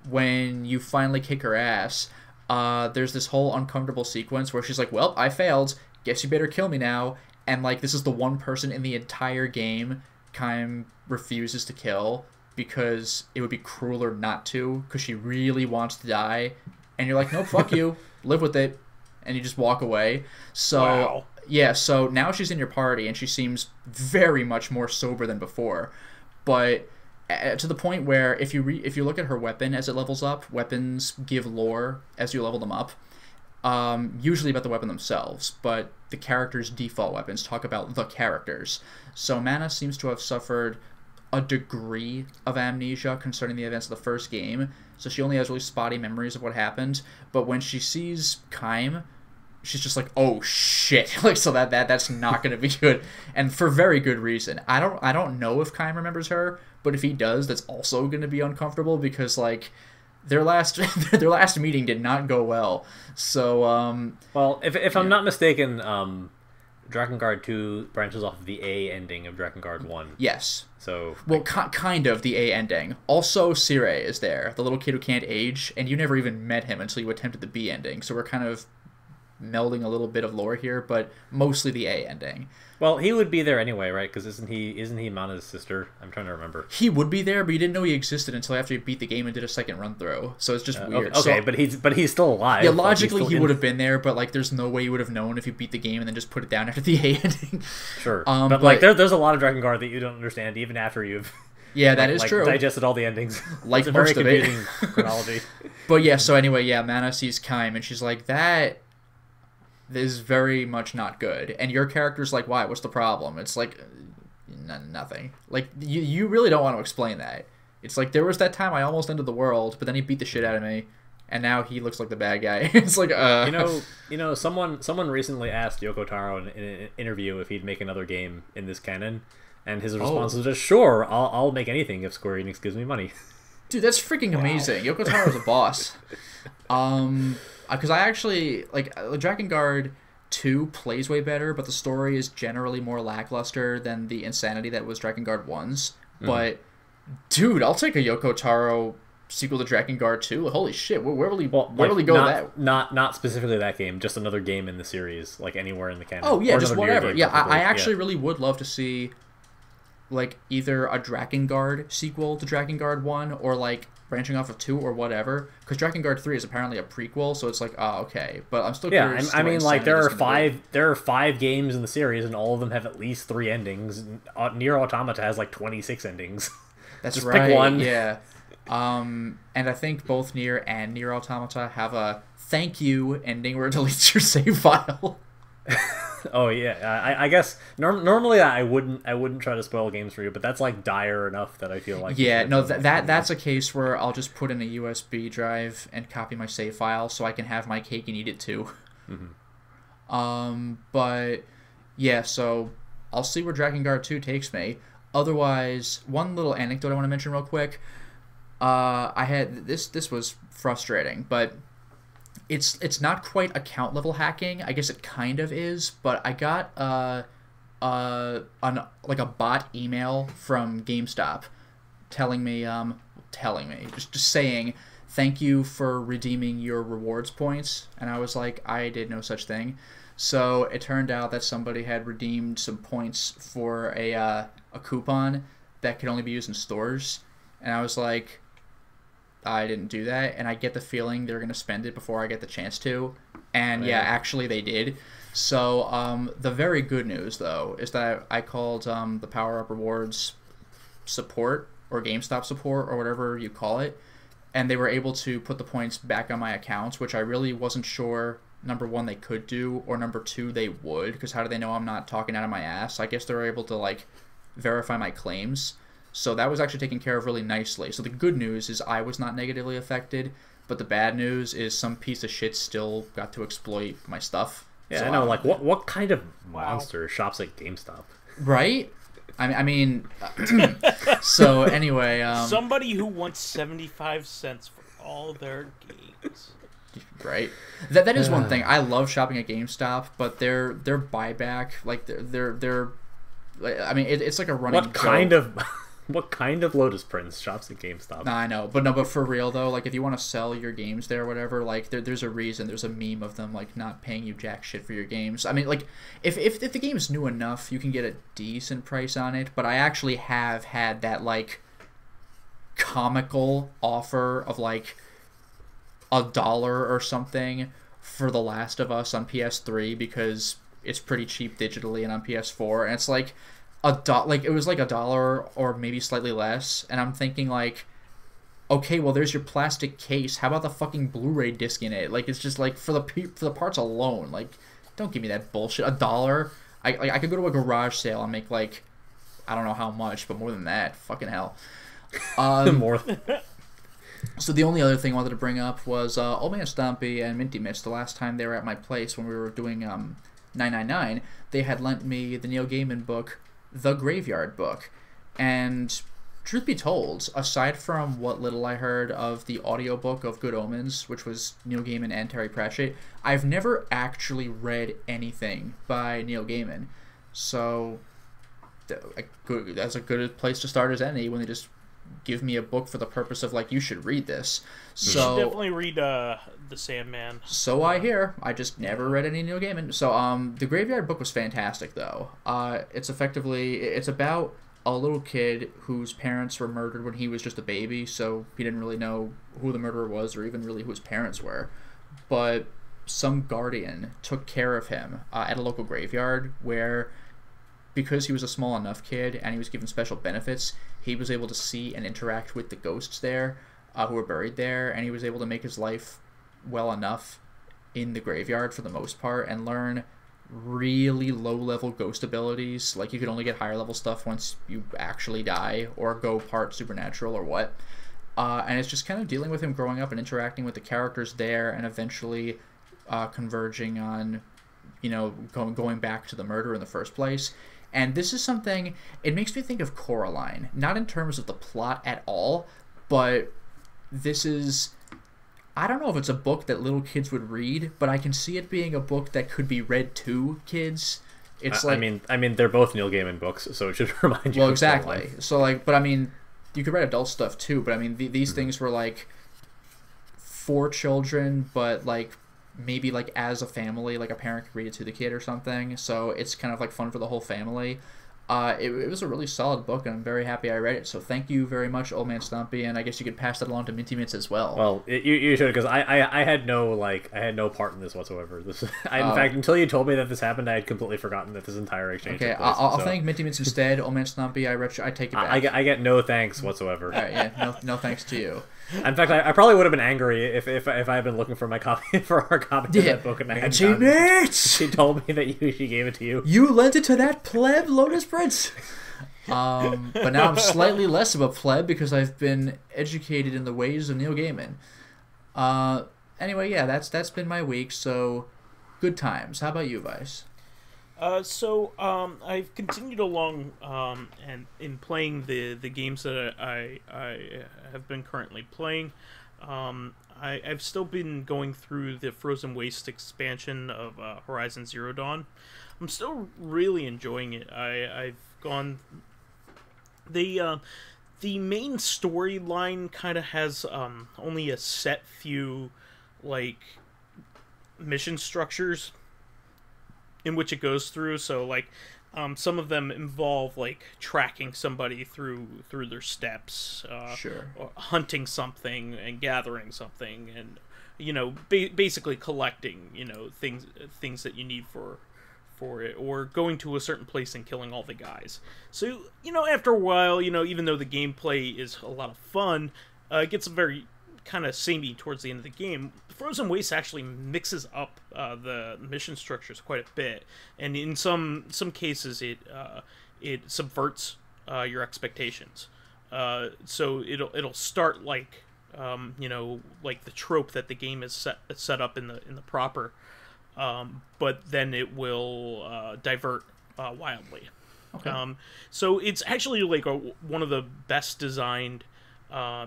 when you finally kick her ass, there's this whole uncomfortable sequence where she's like, well, I failed, guess you better kill me now. And, like, this is the one person in the entire game Kym refuses to kill because it would be crueler not to, because she really wants to die. And you're like, no, fuck you. Live with it. And you just walk away. So, wow. Yeah, so now she's in your party, and she seems very much more sober than before. But to the point where if you look at her weapon as it levels up, weapons give lore as you level them up. Usually about the weapon themselves, but the characters' default weapons talk about the characters. So Mana seems to have suffered a degree of amnesia concerning the events of the first game, so she only has really spotty memories of what happened. But when she sees Kaim, she's just like, oh shit, like, so that's not going to be good, and for very good reason. I don't know if Kaim remembers her, but if he does, that's also going to be uncomfortable, because like their last meeting did not go well. So well, if I'm not mistaken, Drakengard 2 branches off of the A ending of Drakengard 1. Yes. So well, kind of the A ending. Also, Sire is there, the little kid who can't age, and you never even met him until you attempted the B ending. So we're kind of melding a little bit of lore here, but mostly the A ending. Well, he would be there anyway, right? Because isn't he Mana's sister? I'm trying to remember. He would be there, but you didn't know he existed until after you beat the game and did a second run through. So it's just weird. Okay, so, but he's still alive. Yeah, logically he would have been there, but like there's no way you would have known if you beat the game and then just put it down after the A ending. Sure, but like there's a lot of Drakengard that you don't understand even after you've that is true. Digested all the endings. Like it's a most very of confusing chronology. But yeah, so anyway, yeah, Mana sees Kaim and she's like, that is very much not good. And your character's like, why? What's the problem? It's like, nothing. Like, you really don't want to explain that. It's like, there was that time I almost ended the world, but then he beat the shit out of me, and now he looks like the bad guy. It's like, You know, someone recently asked Yoko Taro in an interview if he'd make another game in this canon, and his response was just, sure, I'll make anything if Square Enix gives me money. Dude, that's freaking amazing. Yoko Taro's a boss. Because I actually, like, Drakengard 2 plays way better, but the story is generally more lackluster than the insanity that was Drakengard 1's. But, dude, I'll take a Yoko Taro sequel to Drakengard 2. Holy shit, where will he go with that? Not specifically that game, just another game in the series, like anywhere in the canon. Oh, yeah, just whatever. Yeah, I actually really would love to see, like, either a Drakengard sequel to Drakengard 1, or, like, branching off of 2 or whatever, because Drakengard 3 is apparently a prequel, so it's like, oh, okay, but I'm still curious. I mean, like, there are 5 games in the series, and all of them have at least 3 endings. Nier Automata has like 26 endings. That's just right. Pick one. Yeah. And I think both Nier and Nier Automata have a thank you ending where it deletes your save file. Oh yeah, I guess normally I wouldn't try to spoil games for you, but that's like dire enough that I feel like that's a case where I'll just put in a USB drive and copy my save file so I can have my cake and eat it too. But yeah, so I'll see where Drakengard 2 takes me. Otherwise, one little anecdote I want to mention real quick. I had this was frustrating, but it's not quite account level hacking. I guess it kind of is, but I got a bot email from GameStop telling me just saying thank you for redeeming your rewards points, and I was like, I did no such thing. So it turned out that somebody had redeemed some points for a coupon that could only be used in stores, and I was like, I didn't do that, and I get the feeling they're going to spend it before I get the chance to. And yeah, actually they did. So the very good news, though, is that I called the Power Up Rewards support, or GameStop support, or whatever you call it, and they were able to put the points back on my account, which I really wasn't sure, number one, they could do, or number two, they would, because how do they know I'm not talking out of my ass? I guess they were able to, like, verify my claims. So that was actually taken care of really nicely. So the good news is I was not negatively affected, but the bad news is some piece of shit still got to exploit my stuff. Yeah, so I know. Like, what kind of monster shops at GameStop? Right? I mean, so anyway, somebody who wants 75 cents for all their games. Right. That is one thing. I love shopping at GameStop, but their buyback, like their I mean, it's like a running joke. What kind of Lotus Prince shops at GameStop? Nah, I know, but for real though, like if you want to sell your games there or whatever, like there's a reason. There's a meme of them like not paying you jack shit for your games. I mean, like if the game is new enough, you can get a decent price on it. But I actually have had that like comical offer of like $1 or something for The Last of Us on PS3 because it's pretty cheap digitally and on PS4, and it's like it was like $1 or maybe slightly less, and I'm thinking like, okay, well there's your plastic case. How about the fucking Blu-ray disc in it? Like it's just like for the parts alone. Like don't give me that bullshit. $1. I could go to a garage sale and make like I don't know how much, but more than that, fucking hell. More. So the only other thing I wanted to bring up was OldManStompy and Minty Mitch. The last time they were at my place when we were doing 999, they had lent me the Neil Gaiman book, The Graveyard Book. And truth be told, aside from what little I heard of the audiobook of Good Omens, which was Neil Gaiman and Terry Pratchett, I've never actually read anything by Neil Gaiman. So that's a good place to start as any, when they just give me a book for the purpose of, like, you should read this. You So should definitely read The Sandman. So I hear. I just never read any Neil Gaiman. So the Graveyard Book was fantastic, though. It's about a little kid whose parents were murdered when he was just a baby, so he didn't really know who the murderer was or even really who his parents were. But some guardian took care of him at a local graveyard where, because he was a small enough kid and he was given special benefits, he was able to see and interact with the ghosts there who were buried there, and he was able to make his life well enough in the graveyard for the most part and learn really low-level ghost abilities. Like, you could only get higher-level stuff once you actually die or go part supernatural or what. And it's just kind of dealing with him growing up and interacting with the characters there and eventually converging on, going back to the murder in the first place. And this is something, it makes me think of Coraline, not in terms of the plot at all, but this is, I don't know if it's a book that little kids would read, but I can see it being a book that could be read to kids. It's like, I mean, they're both Neil Gaiman books, so it should remind you. Well, of exactly. Coraline. So, like, but I mean, you could write adult stuff too, but I mean, these things were like for children, but like maybe like as a family, like a parent could read it to the kid or something. So it's kind of like fun for the whole family. It was a really solid book, and I'm very happy I read it. So thank you very much, OldManStompy, and I guess you could pass that along to Minty Mitz as well. Well, you should, because I had no part in this whatsoever. In fact, until you told me that this happened, I had completely forgotten that this entire exchange. Okay, took place, I'll thank Minty Mitz instead. OldManStompy, I take it back. I get no thanks whatsoever. All right, yeah, no thanks to you. In fact, I probably would have been angry if I had been looking for my copy for our copy of that book and I had Minty Mitz! She told me that she gave it to you. You lent it to that pleb, Lotus Prince. But now I'm slightly less of a pleb because I've been educated in the ways of Neil Gaiman. Anyway, yeah, that's been my week. So, good times. How about you, Vyse? I've continued along and in playing the games that I have been currently playing. I've still been going through the Frozen Waste expansion of Horizon Zero Dawn. I'm still really enjoying it. I've gone... The main storyline kind of has only a set few, like, mission structures in which it goes through. So, like, some of them involve, like, tracking somebody through their steps, Sure. or hunting something and gathering something, and basically collecting things that you need for it, or going to a certain place and killing all the guys. So after a while, even though the gameplay is a lot of fun, it gets very kind of samey towards the end of the game. Frozen Waste actually mixes up the mission structures quite a bit, and in some cases it subverts your expectations. So it'll start like like the trope that the game is set up in the proper, but then it will divert wildly. Okay. So it's actually like one of the best designed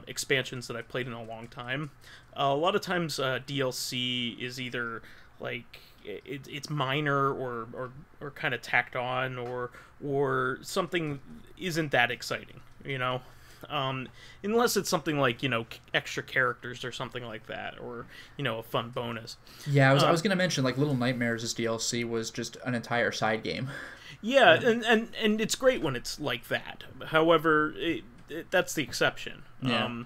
expansions that I've played in a long time. A lot of times DLC is either like it's minor or kind of tacked on, or something isn't that exciting, unless it's something like extra characters or something like that, or a fun bonus. Yeah, I was gonna mention, like, Little Nightmares' DLC was just an entire side game. Yeah, and it's great when it's like that. However, that's the exception. Yeah.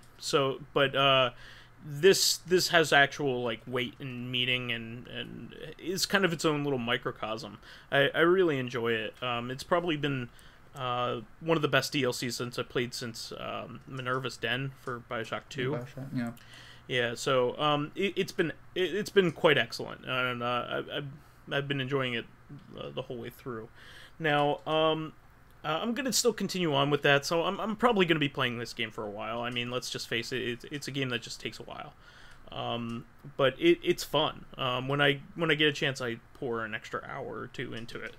This has actual like weight and meaning, and is kind of its own little microcosm. I really enjoy it. It's probably been one of the best DLCs since I played since Minerva's Den for Bioshock 2. Bioshock, yeah. Yeah, so it's been quite excellent, and I've been enjoying it the whole way through. Now, I'm gonna still continue on with that. So I'm probably gonna be playing this game for a while. I mean, let's just face it, it's a game that just takes a while. But it's fun. When I get a chance, I pour an extra hour or two into it.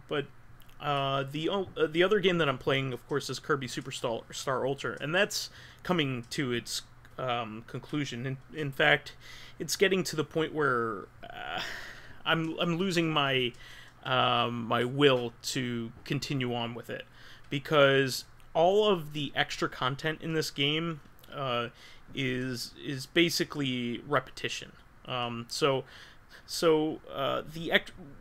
But the other game that I'm playing, of course, is Kirby Superstar Ultra, and that's coming to its conclusion. In fact, it's getting to the point where I'm losing my my will to continue on with it, because all of the extra content in this game is basically repetition. So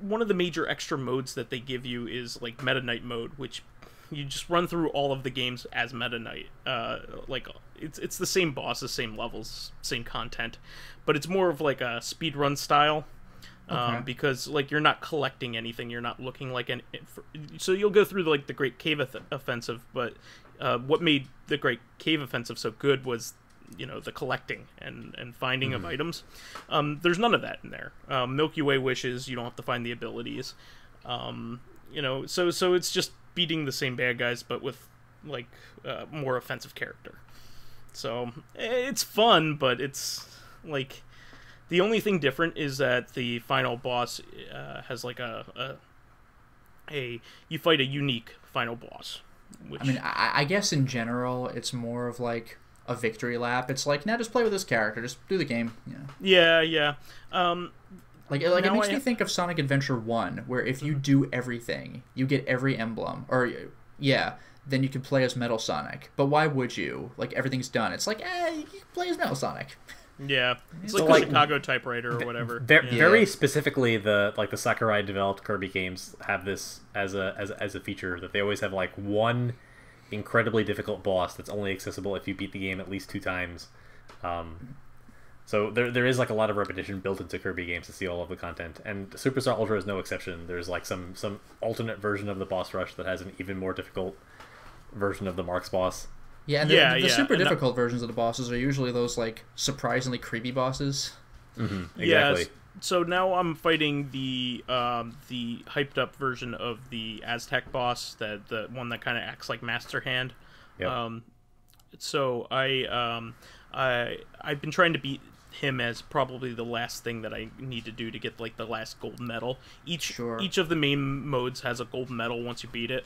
one of the major extra modes that they give you is like Meta Knight mode, which you just run through all of the games as Meta Knight. Like it's the same bosses, same levels, same content, but it's more of like a speedrun style. Okay. Because like you're not collecting anything, you're not looking like so you'll go through the Great Cave Offensive, but what made the Great Cave Offensive so good was, you know, the collecting and finding of items. There's none of that in there. Milky Way wishes, you don't have to find the abilities. You know, so it's just beating the same bad guys, but with like more offensive character. So it's fun, but it's like the only thing different is that the final boss has like you fight a unique final boss. Which... I mean, I guess in general, it's more of like a victory lap. It's like, now just play with this character, just do the game. Yeah. Yeah. Like it makes me think of Sonic Adventure 1, where if you do everything, you get every emblem, or then you can play as Metal Sonic. But why would you? Like, everything's done. It's like, you can play as Metal Sonic. Yeah, it's like a Chicago typewriter or whatever. Very specifically, the Sakurai developed Kirby games have this as a feature, that they always have like one incredibly difficult boss that's only accessible if you beat the game at least 2 times. So there is like a lot of repetition built into Kirby games to see all of the content, and Superstar Ultra is no exception. There's like some alternate version of the boss rush that has an even more difficult version of the Marks boss. Yeah, and the super difficult versions of the bosses are usually those like surprisingly creepy bosses. Mm-hmm, exactly. Yeah, so now I'm fighting the hyped up version of the Aztec boss, the one that kind of acts like Master Hand. Yep. So I've been trying to beat him as probably the last thing that I need to do to get like the last gold medal. Each of the main modes has a gold medal once you beat it.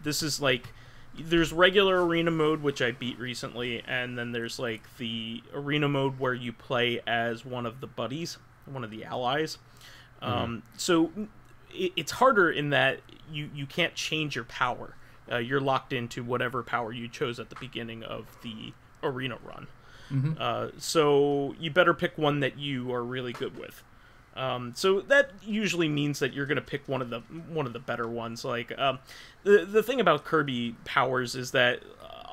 This is like, there's regular arena mode, which I beat recently, and then there's like the arena mode where you play as one of the buddies, one of the allies. So it's harder in that you can't change your power. You're locked into whatever power you chose at the beginning of the arena run. So you better pick one that you are really good with. So that usually means that you're going to pick one of the better ones. Like the thing about Kirby powers is that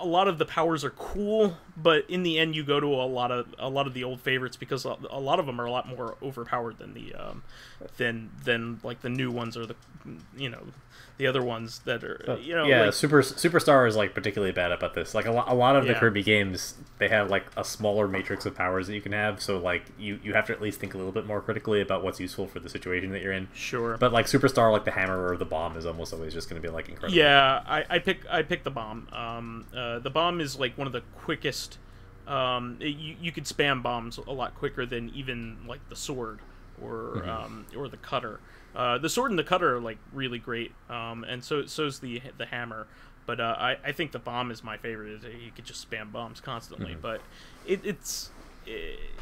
a lot of the powers are cool, but in the end you go to a lot of the old favorites, because a lot of them are a lot more overpowered than the than like the new ones, or the the other ones that are like, Superstar is like particularly bad about this. Like a lot of the Kirby games, they have like a smaller matrix of powers that you can have, so like you have to at least think a little bit more critically about what's useful for the situation that you're in. Sure. But like Superstar, like the hammer or the bomb is almost always just going to be like incredible. Yeah, I pick the bomb. The bomb is like one of the quickest. You could spam bombs a lot quicker than even like the sword or the cutter. The sword and the cutter are like really great, and so's the hammer. But I think the bomb is my favorite. You could just spam bombs constantly. But it's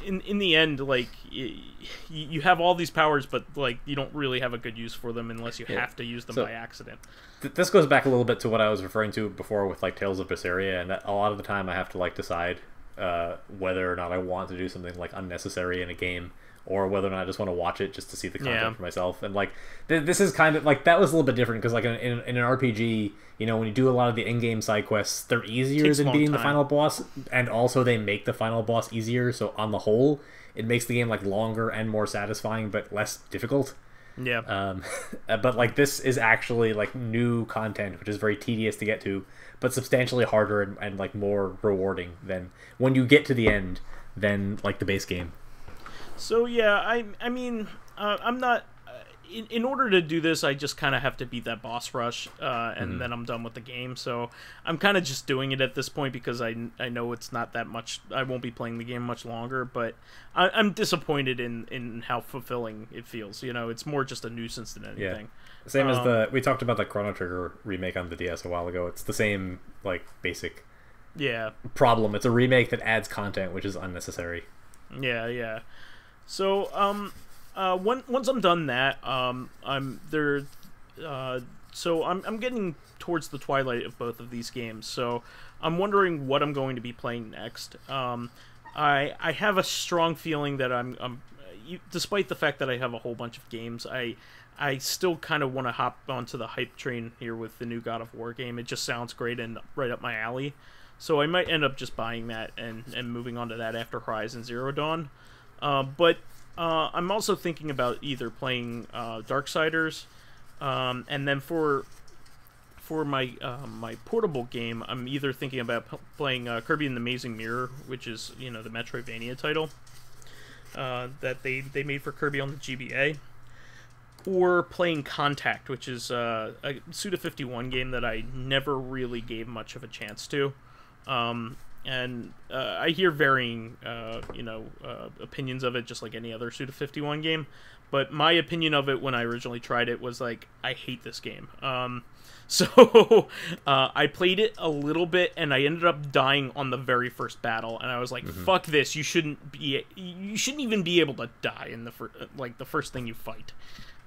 in the end, like you have all these powers, but like you don't really have a good use for them unless you have to use them by accident. This goes back a little bit to what I was referring to before with like Tales of Berseria, and that a lot of the time I have to like decide whether or not I want to do something like unnecessary in a game, or whether or not I just want to watch it just to see the content for myself. And like this is kind of like, that was a little bit different, because like in an RPG, when you do a lot of the in-game side quests, they're easier than beating the final boss, and also they make the final boss easier, so on the whole it makes the game like longer and more satisfying but less difficult. But like this is actually like new content, which is very tedious to get to, but substantially harder and like more rewarding than when you get to the end than like the base game. So yeah, I mean, I'm not. in order to do this, I just kind of have to beat that boss rush, and then I'm done with the game. So I'm kind of just doing it at this point because I know it's not that much. I won't be playing the game much longer, but I'm disappointed in how fulfilling it feels. You know, it's more just a nuisance than anything. Yeah. Same as we talked about the Chrono Trigger remake on the DS a while ago. It's the same like basic problem. It's a remake that adds content which is unnecessary. Yeah. So once I'm done that, I'm there. So I'm getting towards the twilight of both of these games. So I'm wondering what I'm going to be playing next. I have a strong feeling that despite the fact that I have a whole bunch of games, I still kind of want to hop onto the hype train here with the new God of War game. It just sounds great and right up my alley. So I might end up just buying that and moving on to that after Horizon Zero Dawn. But I'm also thinking about either playing Darksiders, and then for my my portable game, I'm either thinking about playing Kirby and the Amazing Mirror, which is the Metroidvania title that they made for Kirby on the GBA, or playing Contact, which is a Suda51 game that I never really gave much of a chance to. And I hear varying, opinions of it, just like any other Suda51 game. But my opinion of it when I originally tried it was like, I hate this game. So I played it a little bit, and I ended up dying on the very first battle. And I was like, "Fuck this! You shouldn't even be able to die in the first thing you fight."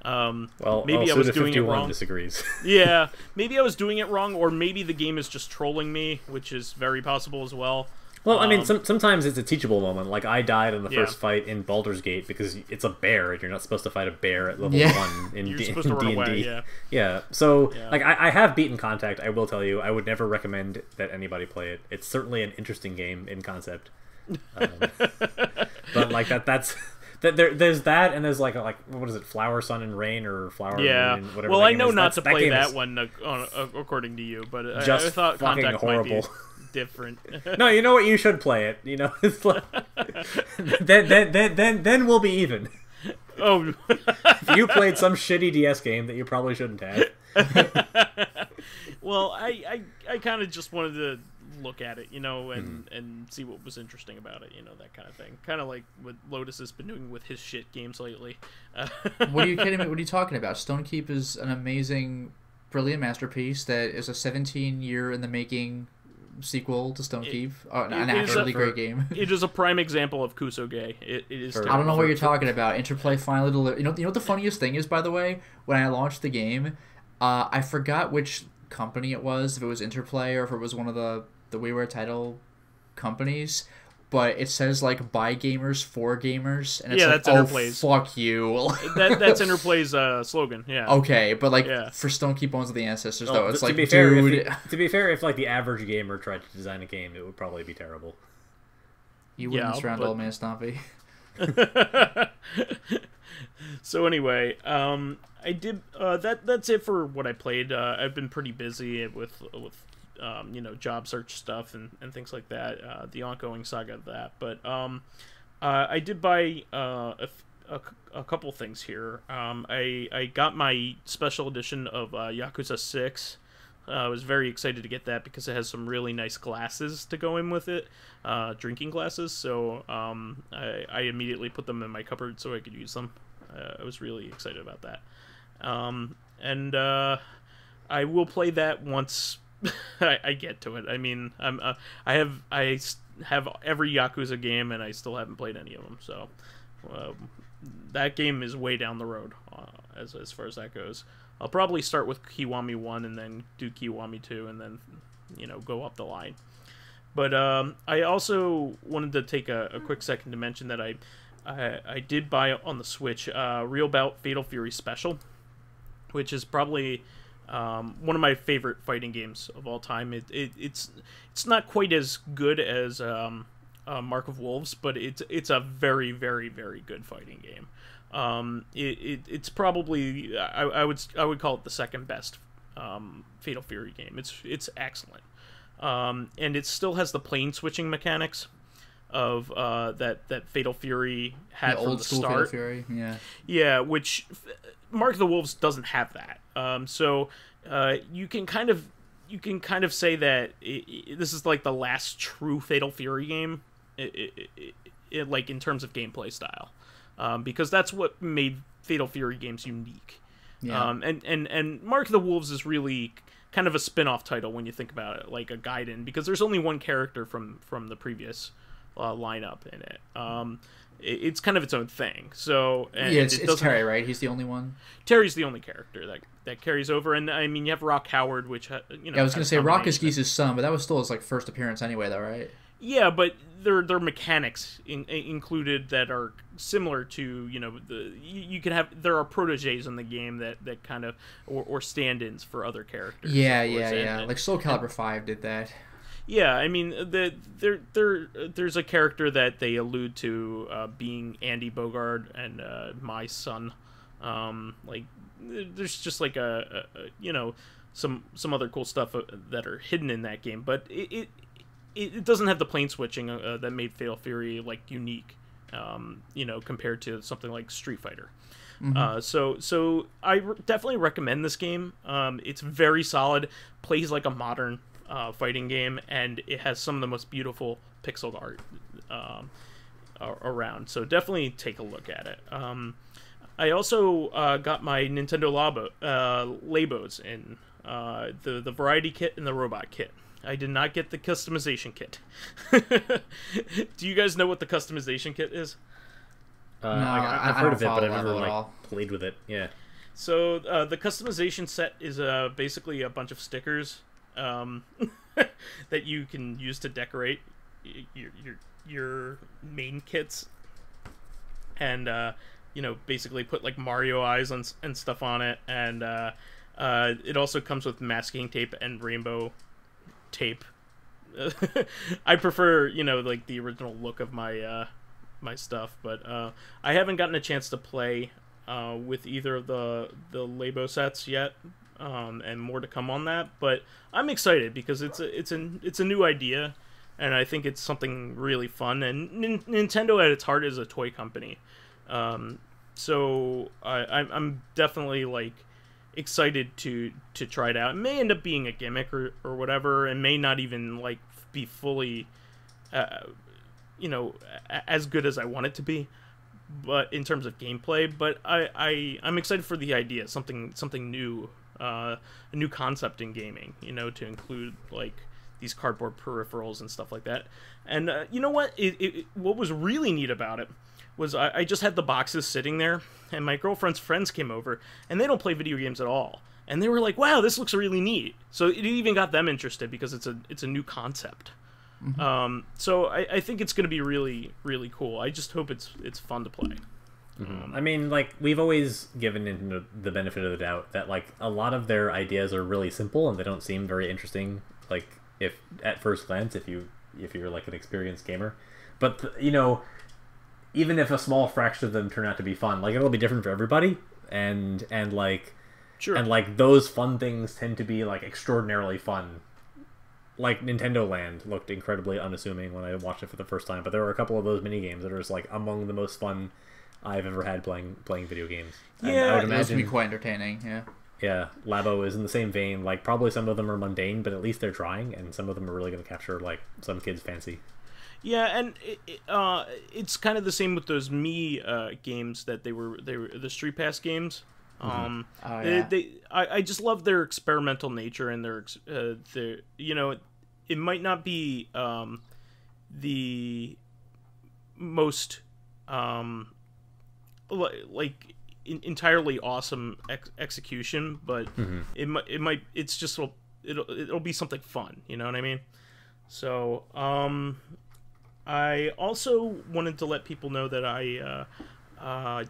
Well, maybe I was doing it wrong. Disagrees. Yeah, maybe I was doing it wrong, or maybe the game is just trolling me, which is very possible as well. Well, I mean, sometimes it's a teachable moment. Like, I died in the first fight in Baldur's Gate because it's a bear, and you're not supposed to fight a bear at level 1 in D&D. Yeah, so, like, I have beaten Contact, I will tell you. I would never recommend that anybody play it. It's certainly an interesting game in concept. But, like, that's... There's that, and there's like what is it, Flower, Sun, and Rain, or Flower, Moon, and whatever. Well, I know is. not to play that one according to you, but I thought Contact horrible. might be different. No, you know what? You should play it. It's like then we'll be even. Oh, if you played some shitty DS game that you probably shouldn't have. Well, I kind of just wanted to look at it, and see what was interesting about it, that kind of thing. Kind of like what Lotus has been doing with his shit games lately. What are you kidding me? What are you talking about? Stonekeep is an amazing, brilliant masterpiece that is a 17-year in the making sequel to Stonekeep. An absolutely great game. It is a prime example of Kusoge. It is. I don't know what you're talking about. Interplay finally delivered. You know what the funniest thing is, by the way? When I launched the game, I forgot which company it was, if it was Interplay or if it was one of the WiiWare title companies, but it says like by gamers for gamers, and it's that's Interplay's. Fuck you. That's Interplay's slogan. Yeah. Okay, but for Stonekeep Bones of the Ancestors, though, it's like, to be fair, if like the average gamer tried to design a game, it would probably be terrible. You wouldn't surround OldManStompy. So anyway, I did that's it for what I played. I've been pretty busy with job search stuff and things like that, the ongoing saga of that. But I did buy a couple things here. I got my special edition of Yakuza 6. I was very excited to get that because it has some really nice glasses to go in with it, drinking glasses. So I immediately put them in my cupboard so I could use them. I was really excited about that. And I will play that once I get to it. I mean, I have every Yakuza game, and I still haven't played any of them. So that game is way down the road as far as that goes. I'll probably start with Kiwami 1 and then do Kiwami 2 and then go up the line. But I also wanted to take a quick second to mention that I did buy on the Switch Real Bout Fatal Fury Special, which is probably one of my favorite fighting games of all time. It's not quite as good as Mark of Wolves, but it's a very, very, very good fighting game. It's probably I would call it the second best Fatal Fury game. It's excellent, and it still has the plane switching mechanics of that Fatal Fury had from the start. Fatal Fury, yeah, which Mark of the Wolves doesn't have that. So you can kind of say that this is like the last true Fatal Fury game, like in terms of gameplay style, because that's what made Fatal Fury games unique. Yeah. And Mark of the Wolves is really kind of a spin-off title when you think about it, like a Gaiden, because there's only one character from the previous lineup in it. It's kind of its own thing. So it's Terry, right? He's the only one. Terry's the only character that carries over, and I mean you have Rock Howard, which Yeah, I was gonna say Rock is Geese's son, but that was still his like first appearance anyway, though, right? Yeah, but there are mechanics included that are similar to, you can have, there are proteges in the game that kind of, or stand-ins for other characters. Yeah. Like Soul Calibur 5 did that. Yeah, I mean, there's a character that they allude to being Andy Bogard and my son. Like, there's just like some other cool stuff that are hidden in that game, but it doesn't have the plane switching that made Fatal Fury like unique, compared to something like Street Fighter. Mm-hmm. So I definitely recommend this game. It's very solid, plays like a modern fighting game, and it has some of the most beautiful pixel art around. So definitely take a look at it. I also got my Nintendo Labos in the variety kit and the robot kit. I did not get the customization kit. Do you guys know what the customization kit is? No, I've heard of it, but I've never played with it. Yeah. So the customization set is basically a bunch of stickers that you can use to decorate your main kits, and basically put like Mario eyes and stuff on it, and it also comes with masking tape and rainbow tape. I prefer like the original look of my my stuff, but I haven't gotten a chance to play with either of the Labo sets yet, and more to come on that, but I'm excited because it's a new idea, and I think it's something really fun, and Nintendo at its heart is a toy company, so I'm definitely like excited to try it out. It may end up being a gimmick or whatever, and may not even like be fully as good as I want it to be, but in terms of gameplay, but I'm excited for the idea, something new, a new concept in gaming, to include like these cardboard peripherals and stuff like that. And you know what, what was really neat about it was I just had the boxes sitting there, and my girlfriend's friends came over, and they don't play video games at all, and they were like, wow, this looks really neat. So it even got them interested because it's a new concept. Mm-hmm. So I think it's going to be really, really cool. I just hope it's fun to play. Mm-hmm. I mean, like, we've always given Nintendo the benefit of the doubt that like a lot of their ideas are really simple and they don't seem very interesting, like if at first glance, if you're like an experienced gamer, but even if a small fraction of them turn out to be fun, like it'll be different for everybody, and like sure, and like those fun things tend to be like extraordinarily fun. Like Nintendo Land looked incredibly unassuming when I watched it for the first time, but there were a couple of those mini games that are just like among the most fun I've ever had playing video games. Yeah, and I would imagine be quite entertaining. Yeah, Labo is in the same vein. Like probably some of them are mundane, but at least they're trying, and some of them are really going to capture like some kids' fancy. Yeah, and it's kind of the same with those Mii games that they were the Street Pass games. I just love their experimental nature and their it might not be the most entirely awesome execution, but it'll be something fun. You know what I mean? So I also wanted to let people know that I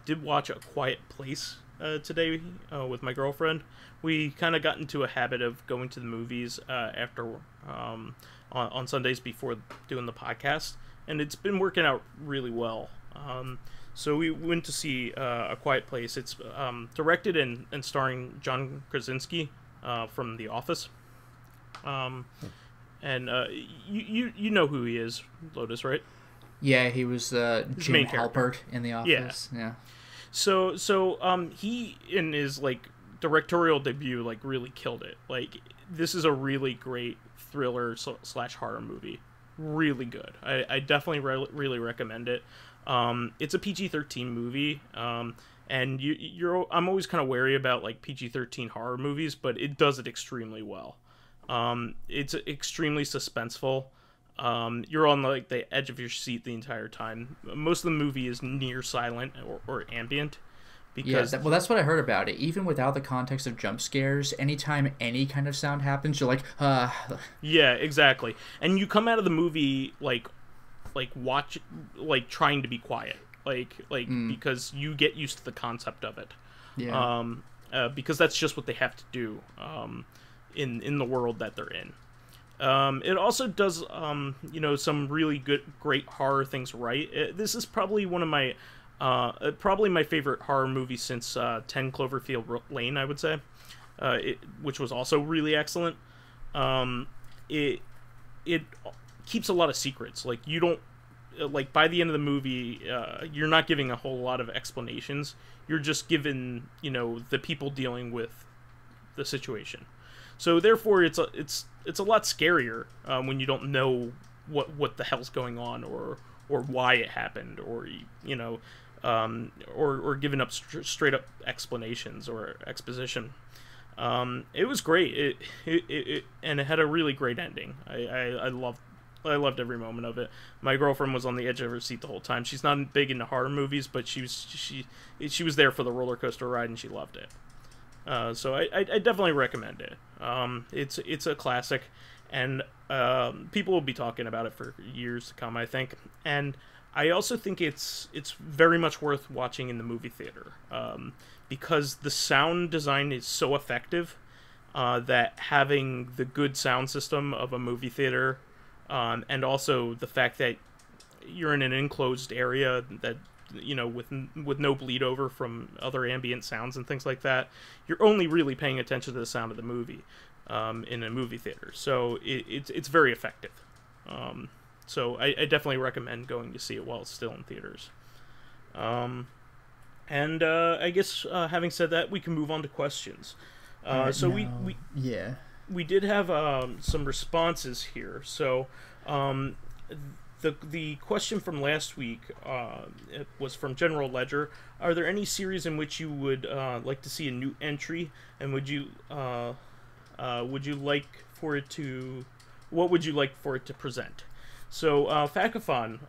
did watch A Quiet Place today with my girlfriend. We kind of got into a habit of going to the movies after on Sundays before doing the podcast, and it's been working out really well. So we went to see A Quiet Place. It's directed and starring John Krasinski from The Office. And you know who he is, Lotus, right? Yeah, he was Jim Halpert in The Office. Yeah. He in his like directorial debut like really killed it. Like this is a really great thriller slash horror movie. Really good. I definitely really recommend it. It's a PG-13 movie. And I'm always kind of wary about like PG-13 horror movies, but it does it extremely well. It's extremely suspenseful. You're on like the edge of your seat the entire time. Most of the movie is near silent or ambient. Because that's what I heard about it. Even without the context of jump scares, anytime any kind of sound happens, you're like, Yeah, exactly. And you come out of the movie trying to be quiet, because you get used to the concept of it. Yeah. Because that's just what they have to do, in the world that they're in. It also does, some really great horror things right. This is probably one of my. Probably my favorite horror movie since 10 Cloverfield Lane, I would say, which was also really excellent. It keeps a lot of secrets. Like you don't by the end of the movie, you're not giving a whole lot of explanations. You're just given the people dealing with the situation. So therefore, it's a lot scarier when you don't know what the hell's going on or why it happened or or giving up straight up explanations or exposition. It was great. It and it had a really great ending. I loved every moment of it. My girlfriend was on the edge of her seat the whole time. She's not big into horror movies, but she was there for the roller coaster ride and she loved it. So I definitely recommend it. It's a classic, and people will be talking about it for years to come, I think. And I also think it's very much worth watching in the movie theater, because the sound design is so effective that having the good sound system of a movie theater, and also the fact that you're in an enclosed area that with no bleed over from other ambient sounds and things like that, you're only really paying attention to the sound of the movie in a movie theater. So it's very effective. So I definitely recommend going to see it while it's still in theaters. And I guess having said that, we can move on to questions. We did have some responses here. So the question from last week it was from General Ledger. Are there any series in which you would like to see a new entry, and would you like for it to? What would you like for it to present? So Facathon,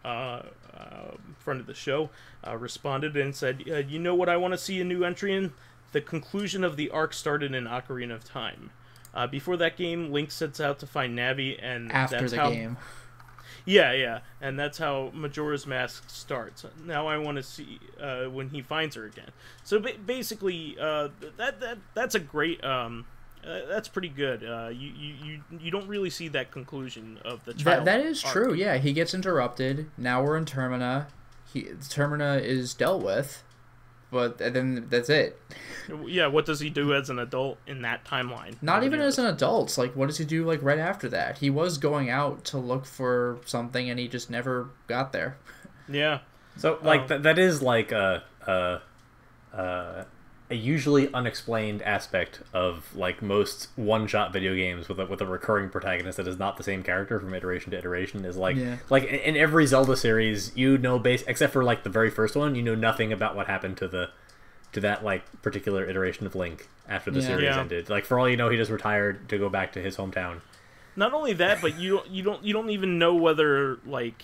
friend of the show, responded and said, "You know what I want to see a new entry in? The conclusion of the arc started in Ocarina of Time. Before that game, Link sets out to find Navi, and after the game." Yeah, and that's how Majora's Mask starts. Now I want to see when he finds her again. So basically, that's a great. That's pretty good. You don't really see that conclusion of the child. That is arc. true. Yeah, he gets interrupted. Now we're in Termina. Termina is dealt with, but then that's it. Yeah, what does he do as an adult in that timeline? Not even as an adult. Like, what does he do right after that? He was going out to look for something, and he just never got there. Yeah. So that is like a usually unexplained aspect of like most one-shot video games with a recurring protagonist that is not the same character from iteration to iteration. Is like in every Zelda series, except for like the very first one, you know nothing about what happened to that like particular iteration of Link after the series ended. Like for all you know, he just retired to go back to his hometown. Not only that, but you don't even know whether like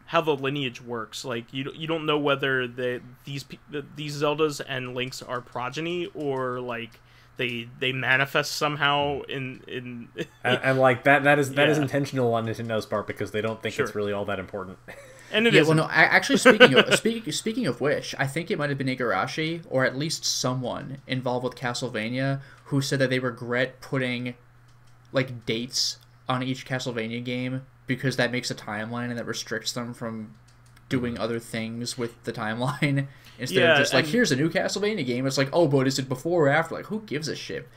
how the lineage works. Like you don't know whether these Zeldas and Links are progeny or like they manifest somehow in and like that is intentional on Nintendo's part because they don't think it's really all that important. And it is. Well, no. Actually, speaking of which, I think it might have been Igarashi or at least someone involved with Castlevania who said that they regret putting like dates on each Castlevania game because that makes a timeline and that restricts them from doing other things with the timeline instead of just like here's a new Castlevania game. It's like, oh, but is it before or after? Like, who gives a shit?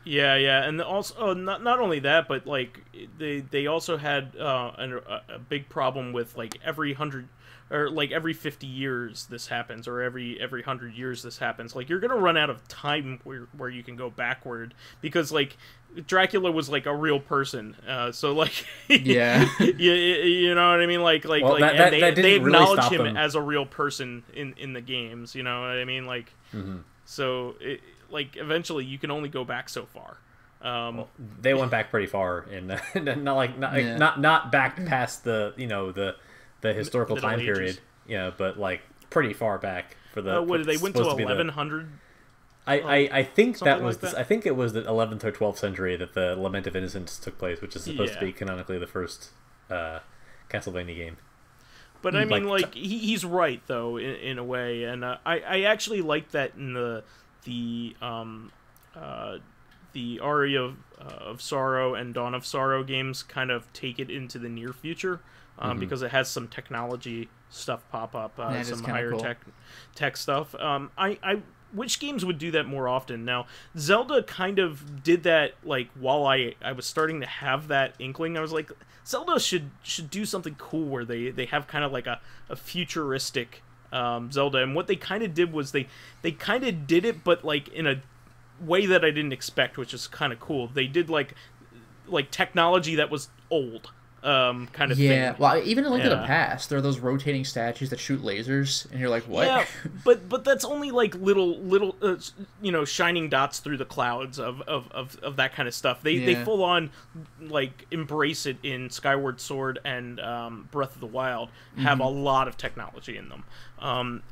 Yeah, and also not only that, but like they also had a big problem with like every 100 or like every 50 years this happens, or every 100 years this happens. Like you're gonna run out of time where you can go backward, because like Dracula was like a real person, so like Yeah. you know what I mean, like Well, like that and they didn't really acknowledge stop him them. as a real person in the games, you know what I mean, like so like eventually you can only go back so far. They went back pretty far, and Yeah. not back past the the historical Middle time Ages. period, but like pretty far back for the. What did they went to supposed be the- 1100? I think something that was like that? I think it was the 11th or 12th century that the Lament of Innocence took place, which is supposed to Yeah. be canonically the first Castlevania game. But I mean, Like, like he's right though in a way, and I actually like that in the Aria of Sorrow and Dawn of Sorrow games kind of take it into the near future, because it has some technology stuff pop up, That is some kinda higher cool. tech stuff. I which games would do that more often? Now, Zelda kind of did that, like, while I was starting to have that inkling. I was like, Zelda should do something cool where they have kind of like a futuristic Zelda. And what they kind of did was they kind of did it, but like in a way that I didn't expect, which is kind of cool. They did like technology that was old, kind of Yeah, thing. well, even in Link to the Yeah. Past, there are those rotating statues that shoot lasers, and you're like, what? Yeah, but that's only like little shining dots through the clouds of that kind of stuff. They Yeah. full on like embrace it in Skyward Sword and Breath of the Wild. Have a lot of technology in them,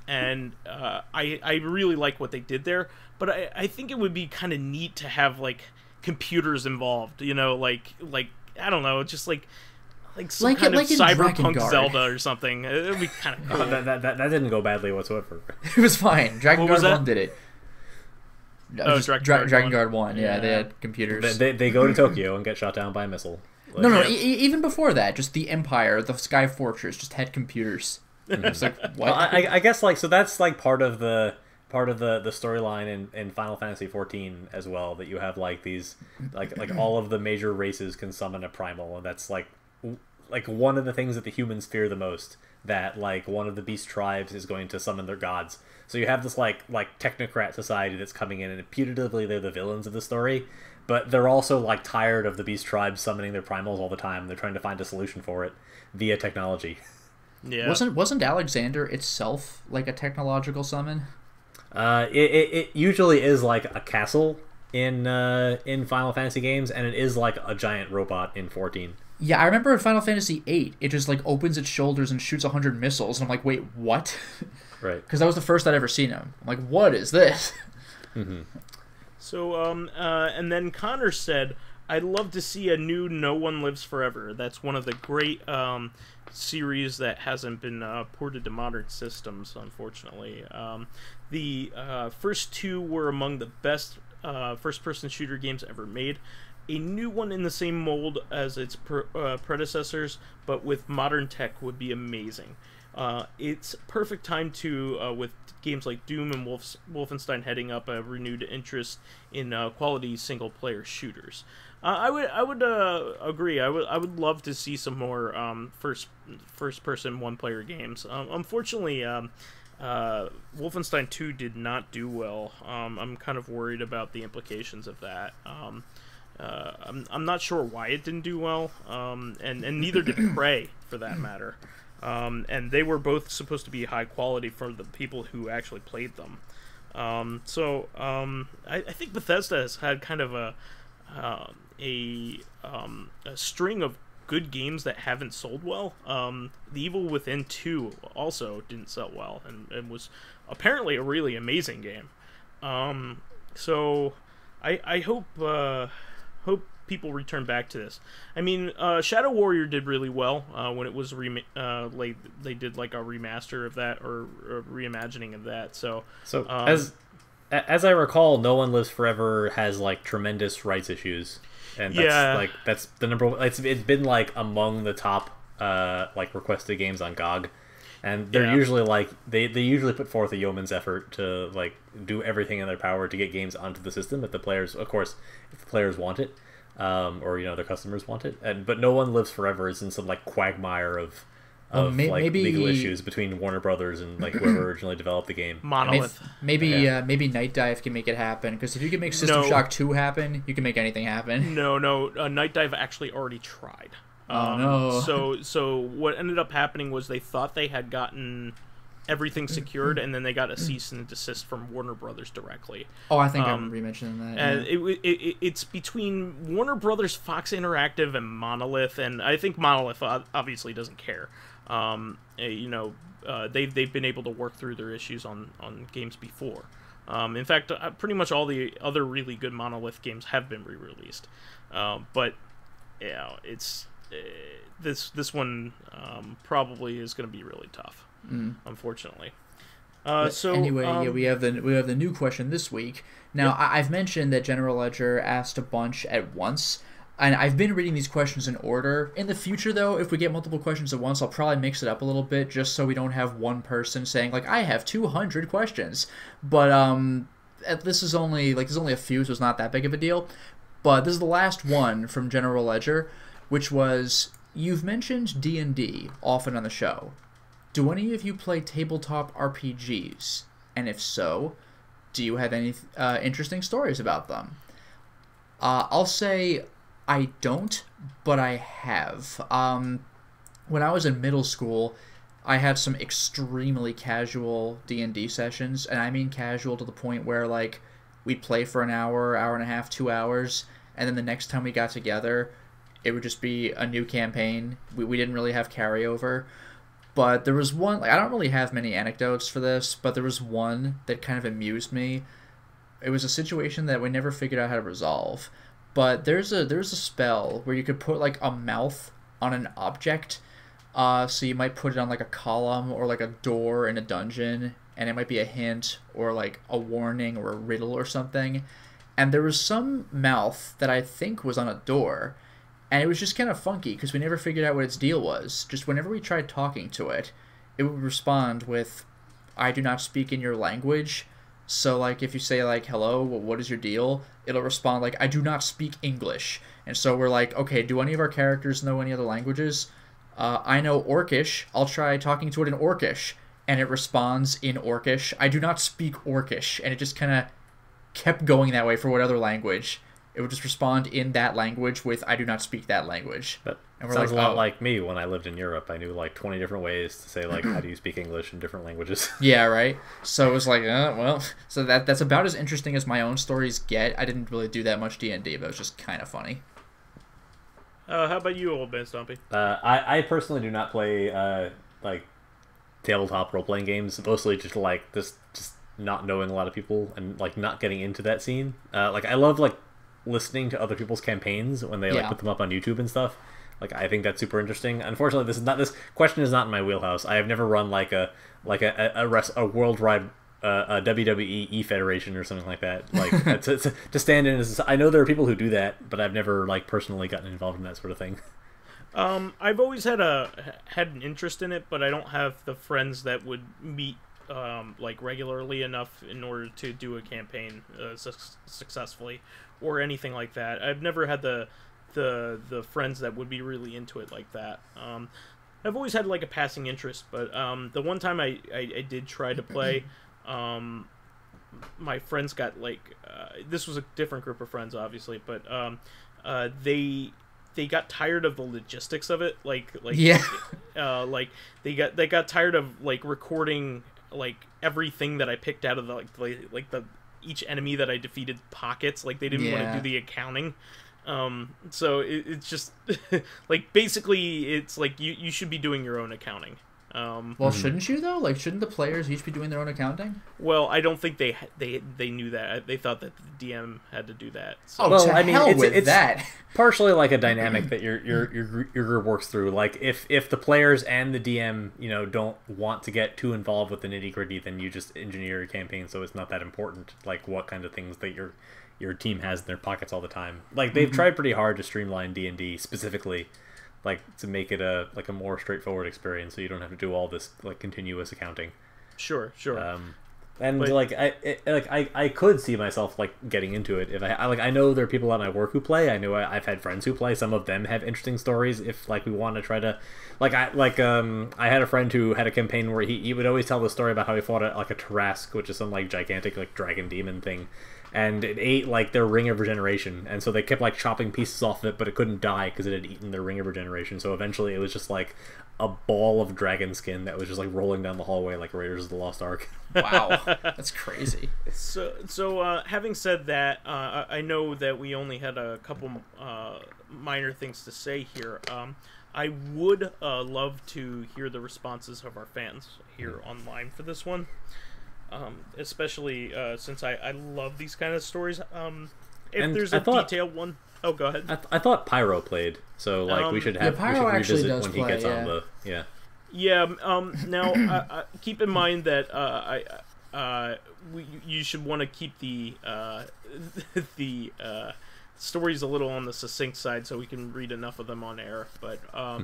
and I really like what they did there. But I think it would be kind of neat to have like computers involved. Like I don't know, just like some Like kind of in cyberpunk Drakengard. Zelda or something. It would be kind of cool. That didn't go badly whatsoever. It was fine. Dragon What was Guard that? 1 did it. Oh, Dragon Guard 1, yeah, they Yeah. had computers. They go to Tokyo and get shot down by a missile. Like, No, Yeah. even before that, just the Empire, the Sky Fortress, just had computers. It's like, what? Well, I guess like so that's like part of the storyline in Final Fantasy XIV as well, that you have like these like all of the major races can summon a primal, and that's like one of the things that the humans fear the most, that like one of the beast tribes is going to summon their gods. So you have this like technocrat society that's coming in, and putatively they're the villains of the story, but they're also like tired of the beast tribes summoning their primals all the time. They're trying to find a solution for it via technology. Yeah. Wasn't Alexander itself like a technological summon? It usually is like a castle in Final Fantasy games, and it is like a giant robot in 14. Yeah, I remember in Final Fantasy VIII, it just like opens its shoulders and shoots 100 missiles, and I'm like, wait, what? Right. Because that was the first I'd ever seen him. I'm like, what is this? So, and then Connor said, I'd love to see a new No One Lives Forever. That's one of the great series that hasn't been ported to modern systems, unfortunately. The first two were among the best first-person shooter games ever made. A new one in the same mold as its predecessors, but with modern tech, would be amazing. It's perfect time to, with games like Doom and Wolfenstein heading up, a renewed interest in quality single-player shooters. I would agree. I would love to see some more first-person one-player games. Unfortunately, Wolfenstein 2 did not do well. I'm kind of worried about the implications of that. I'm not sure why it didn't do well, and neither did Prey, for that matter. And they were both supposed to be high quality for the people who actually played them. So I think Bethesda has had kind of a string of good games that haven't sold well. The Evil Within 2 also didn't sell well, and was apparently a really amazing game. So I hope people return back to this. I mean, Shadow Warrior did really well when it was they did like a remaster of that, or a reimagining of that. So as I recall, No One Lives Forever has like tremendous rights issues, and that's the number one. It's been like among the top like requested games on GOG. And they're usually like they usually put forth a yeoman's effort to like do everything in their power to get games onto the system if the players, of course, if the players want it, or their customers want it. But no one lives forever. It's in some like quagmire of maybe legal issues between Warner Brothers and like whoever originally developed the game. Monolith. Maybe Night Dive can make it happen, because if you can make System Shock 2 happen, you can make anything happen. No, Night Dive actually already tried. No. So what ended up happening was they thought they had gotten everything secured, and then they got a cease and desist from Warner Brothers directly. Oh, I think I remember you mentioning that. And it's between Warner Brothers, Fox Interactive, and Monolith, and I think Monolith obviously doesn't care. They've been able to work through their issues on games before. In fact, pretty much all the other really good Monolith games have been re-released. But it's this one probably is going to be really tough, unfortunately. Anyway, we have the new question this week. Now, I've mentioned that General Ledger asked a bunch at once, and I've been reading these questions in order. In the future, though, if we get multiple questions at once, I'll probably mix it up a little bit, just so we don't have one person saying like, I have 200 questions. But this is only there's only a few, so it's not that big of a deal. But this is the last one from General Ledger, which was, you've mentioned D&D often on the show. Do any of you play tabletop RPGs? And if so, do you have any interesting stories about them? I'll say I don't, but I have. When I was in middle school, I had some extremely casual D&D sessions, and I mean casual to the point where like we'd play for an hour, hour and a half, 2 hours, and then the next time we got together, it would just be a new campaign. We didn't really have carryover. But there was one, I don't really have many anecdotes for this, but there was one that kind of amused me. It was a situation that we never figured out how to resolve. But there's a spell where you could put like a mouth on an object. So you might put it on like a column or like a door in a dungeon, and it might be a hint or like a warning or a riddle or something. And there was some mouth that I think was on a door. And it was just kind of funky because we never figured out what its deal was. Just whenever we tried talking to it, it would respond with, I do not speak in your language. So, like, if you say, like, hello, what is your deal? It'll respond, like, I do not speak English. And so we're like, okay, do any of our characters know any other languages? I know Orcish. I'll try talking to it in Orcish. And it responds in Orcish. I do not speak Orcish. And it just kind of kept going that way for what other language. It would just respond in that language with, I do not speak that language. That sounds a lot like me when I lived in Europe. I knew like 20 different ways to say, like, how do you speak English in different languages? Yeah, right? So it was like, well, so that's about as interesting as my own stories get. I didn't really do that much D&D, but it was just kind of funny. How about you, OldManStompy? I personally do not play, like, tabletop role-playing games. Mostly just, like, just not knowing a lot of people and, like, not getting into that scene. Like, I love, like, listening to other people's campains when they like put them up on YouTube and stuff. Like, I think that's super interesting. Unfortunately, this question is not in my wheelhouse. I have never run like a worldwide a WWE Federation or something like that. Like to stand in as, I know there are people who do that, but I've never like personally gotten involved in that sort of thing. I've always had an interest in it, but I don't have the friends that would meet like regularly enough in order to do a campaign successfully or anything like that. I've never had the friends that would be really into it like that. I've always had like a passing interest, but the one time I did try to play, my friends got like this was a different group of friends obviously, but they got tired of the logistics of it, like they got tired of like recording like everything that I picked out of the each enemy that I defeated pockets. Like they didn't want to do the accounting. So it's just like basically it's like you should be doing your own accounting. Well, shouldn't you though? Like, shouldn't the players each be doing their own accounting? Well, I don't think they knew that. They thought that the DM had to do that. So. Oh, well, I mean, it's that. Partially like a dynamic that your group works through. Like, if the players and the DM, don't want to get too involved with the nitty gritty, then you just engineer your campaign so it's not that important. Like, what kind of things that your team has in their pockets all the time. Like, they've tried pretty hard to streamline D&D specifically. like to make it a more straightforward experience, so you don't have to do all this like continuous accounting. Sure. And But- like I could see myself like getting into it if I know there are people at my work who play. I know I've had friends who play. Some of them have interesting stories. If like we want to try to I had a friend who had a campaign where he would always tell the story about how he fought a Tarrasque, which is some like gigantic like dragon demon thing, and it ate like their ring of regeneration, and so they kept like chopping pieces off of it, but it couldn't die because it had eaten their ring of regeneration. So eventually it was just like a ball of dragon skin that was just like rolling down the hallway like Raiders of the Lost Ark. Wow, that's crazy. So having said that, I know that we only had a couple minor things to say here. I would love to hear the responses of our fans here online for this one, especially since I love these kind of stories. If And there's I a thought- detailed one, oh, go ahead. I thought Pyro played, so like we should have we Pyro should actually revisit does when play, he gets yeah. on the Yeah. Now, keep in mind that you should want to keep the stories a little on the succinct side so we can read enough of them on air. But Yeah,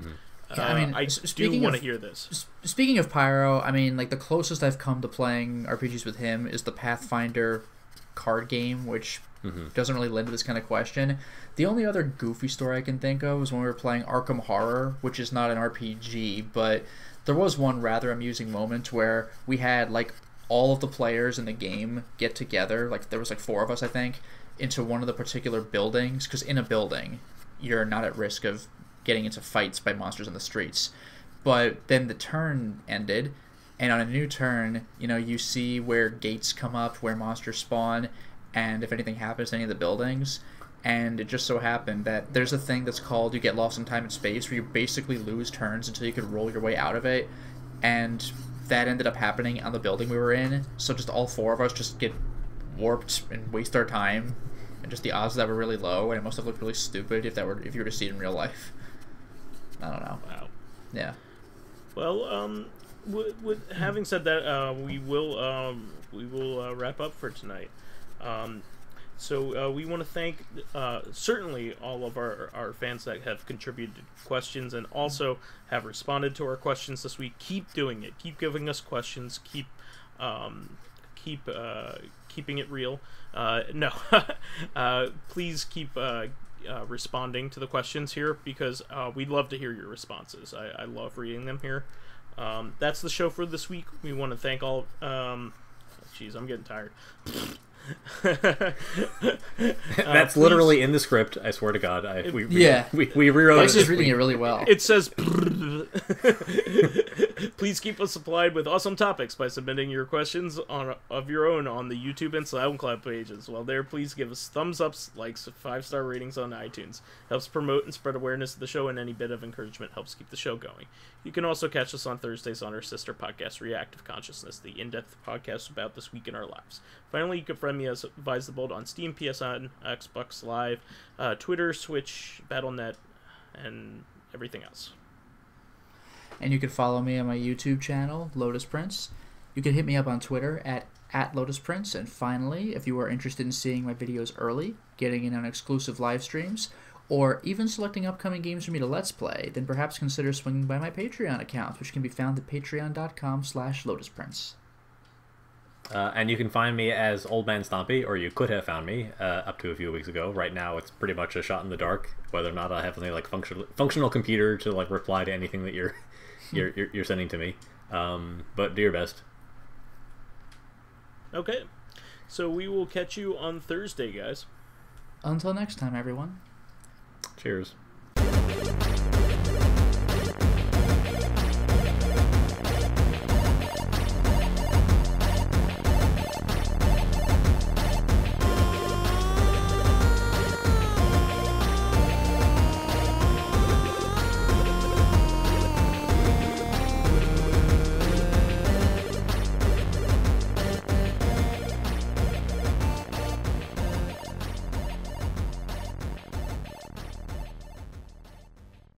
I mean, I do speaking want of- to hear this. Speaking of Pyro, I mean, like the closest I've come to playing RPGs with him is the Pathfinder card game, which doesn't really lend to this kind of question. The only other goofy story I can think of was when we were playing Arkham Horror, which is not an RPG, but there was one rather amusing moment where we had like all of the players in the game get together, like there was like 4 of us I think, into one of the particular buildings, because in a building you're not at risk of getting into fights by monsters in the streets. But then the turn ended, and on a new turn, you see where gates come up, where monsters spawn, and if anything happens to any of the buildings. And it just so happened that there's a thing that's called you get lost in time and space, where you basically lose turns until you could roll your way out of it. And that ended up happening on the building we were in. So just all 4 of us just get warped and waste our time. And just the odds of that were really low, and it must have looked really stupid if you were to see it in real life. I don't know. Wow. Yeah. Well, with having said that, we will wrap up for tonight. So we want to thank certainly all of our fans that have contributed questions and also have responded to our questions this week. Keep doing it. Keep giving us questions. Keep keeping it real. No, please keep responding to the questions here, because we'd love to hear your responses. I love reading them here. That's the show for this week. We want to thank all. Jeez, I'm getting tired. That's literally in the script. I swear to God. We rewrote Vyse it. is reading it really well. It says, please keep us supplied with awesome topics by submitting your questions of your own on the YouTube and SoundCloud pages. While there, please give us thumbs ups, likes, 5-star ratings on iTunes. Helps promote and spread awareness of the show, and any bit of encouragement helps keep the show going. You can also catch us on Thursdays on our sister podcast, Corrective Consciousness, the in-depth podcast about this week in our lives. Finally, you can friend me as vysethebold on Steam, PSN, Xbox Live, Twitter, Switch, Battle.net, and everything else. And you can follow me on my YouTube channel, Lotus Prince. You can hit me up on Twitter at Lotus Prince. And finally, if you are interested in seeing my videos early, getting in on exclusive live streams, or even selecting upcoming games for me to Let's Play, then perhaps consider swinging by my Patreon account, which can be found at patreon.com/LotusPrince. And you can find me as OldManStompy, or you could have found me up to a few weeks ago. Right now, it's pretty much a shot in the dark, whether or not I have any like functional computer to like reply to anything that you're sending to me. But do your best. Okay, so we will catch you on Thursday, guys. Until next time, everyone. Cheers.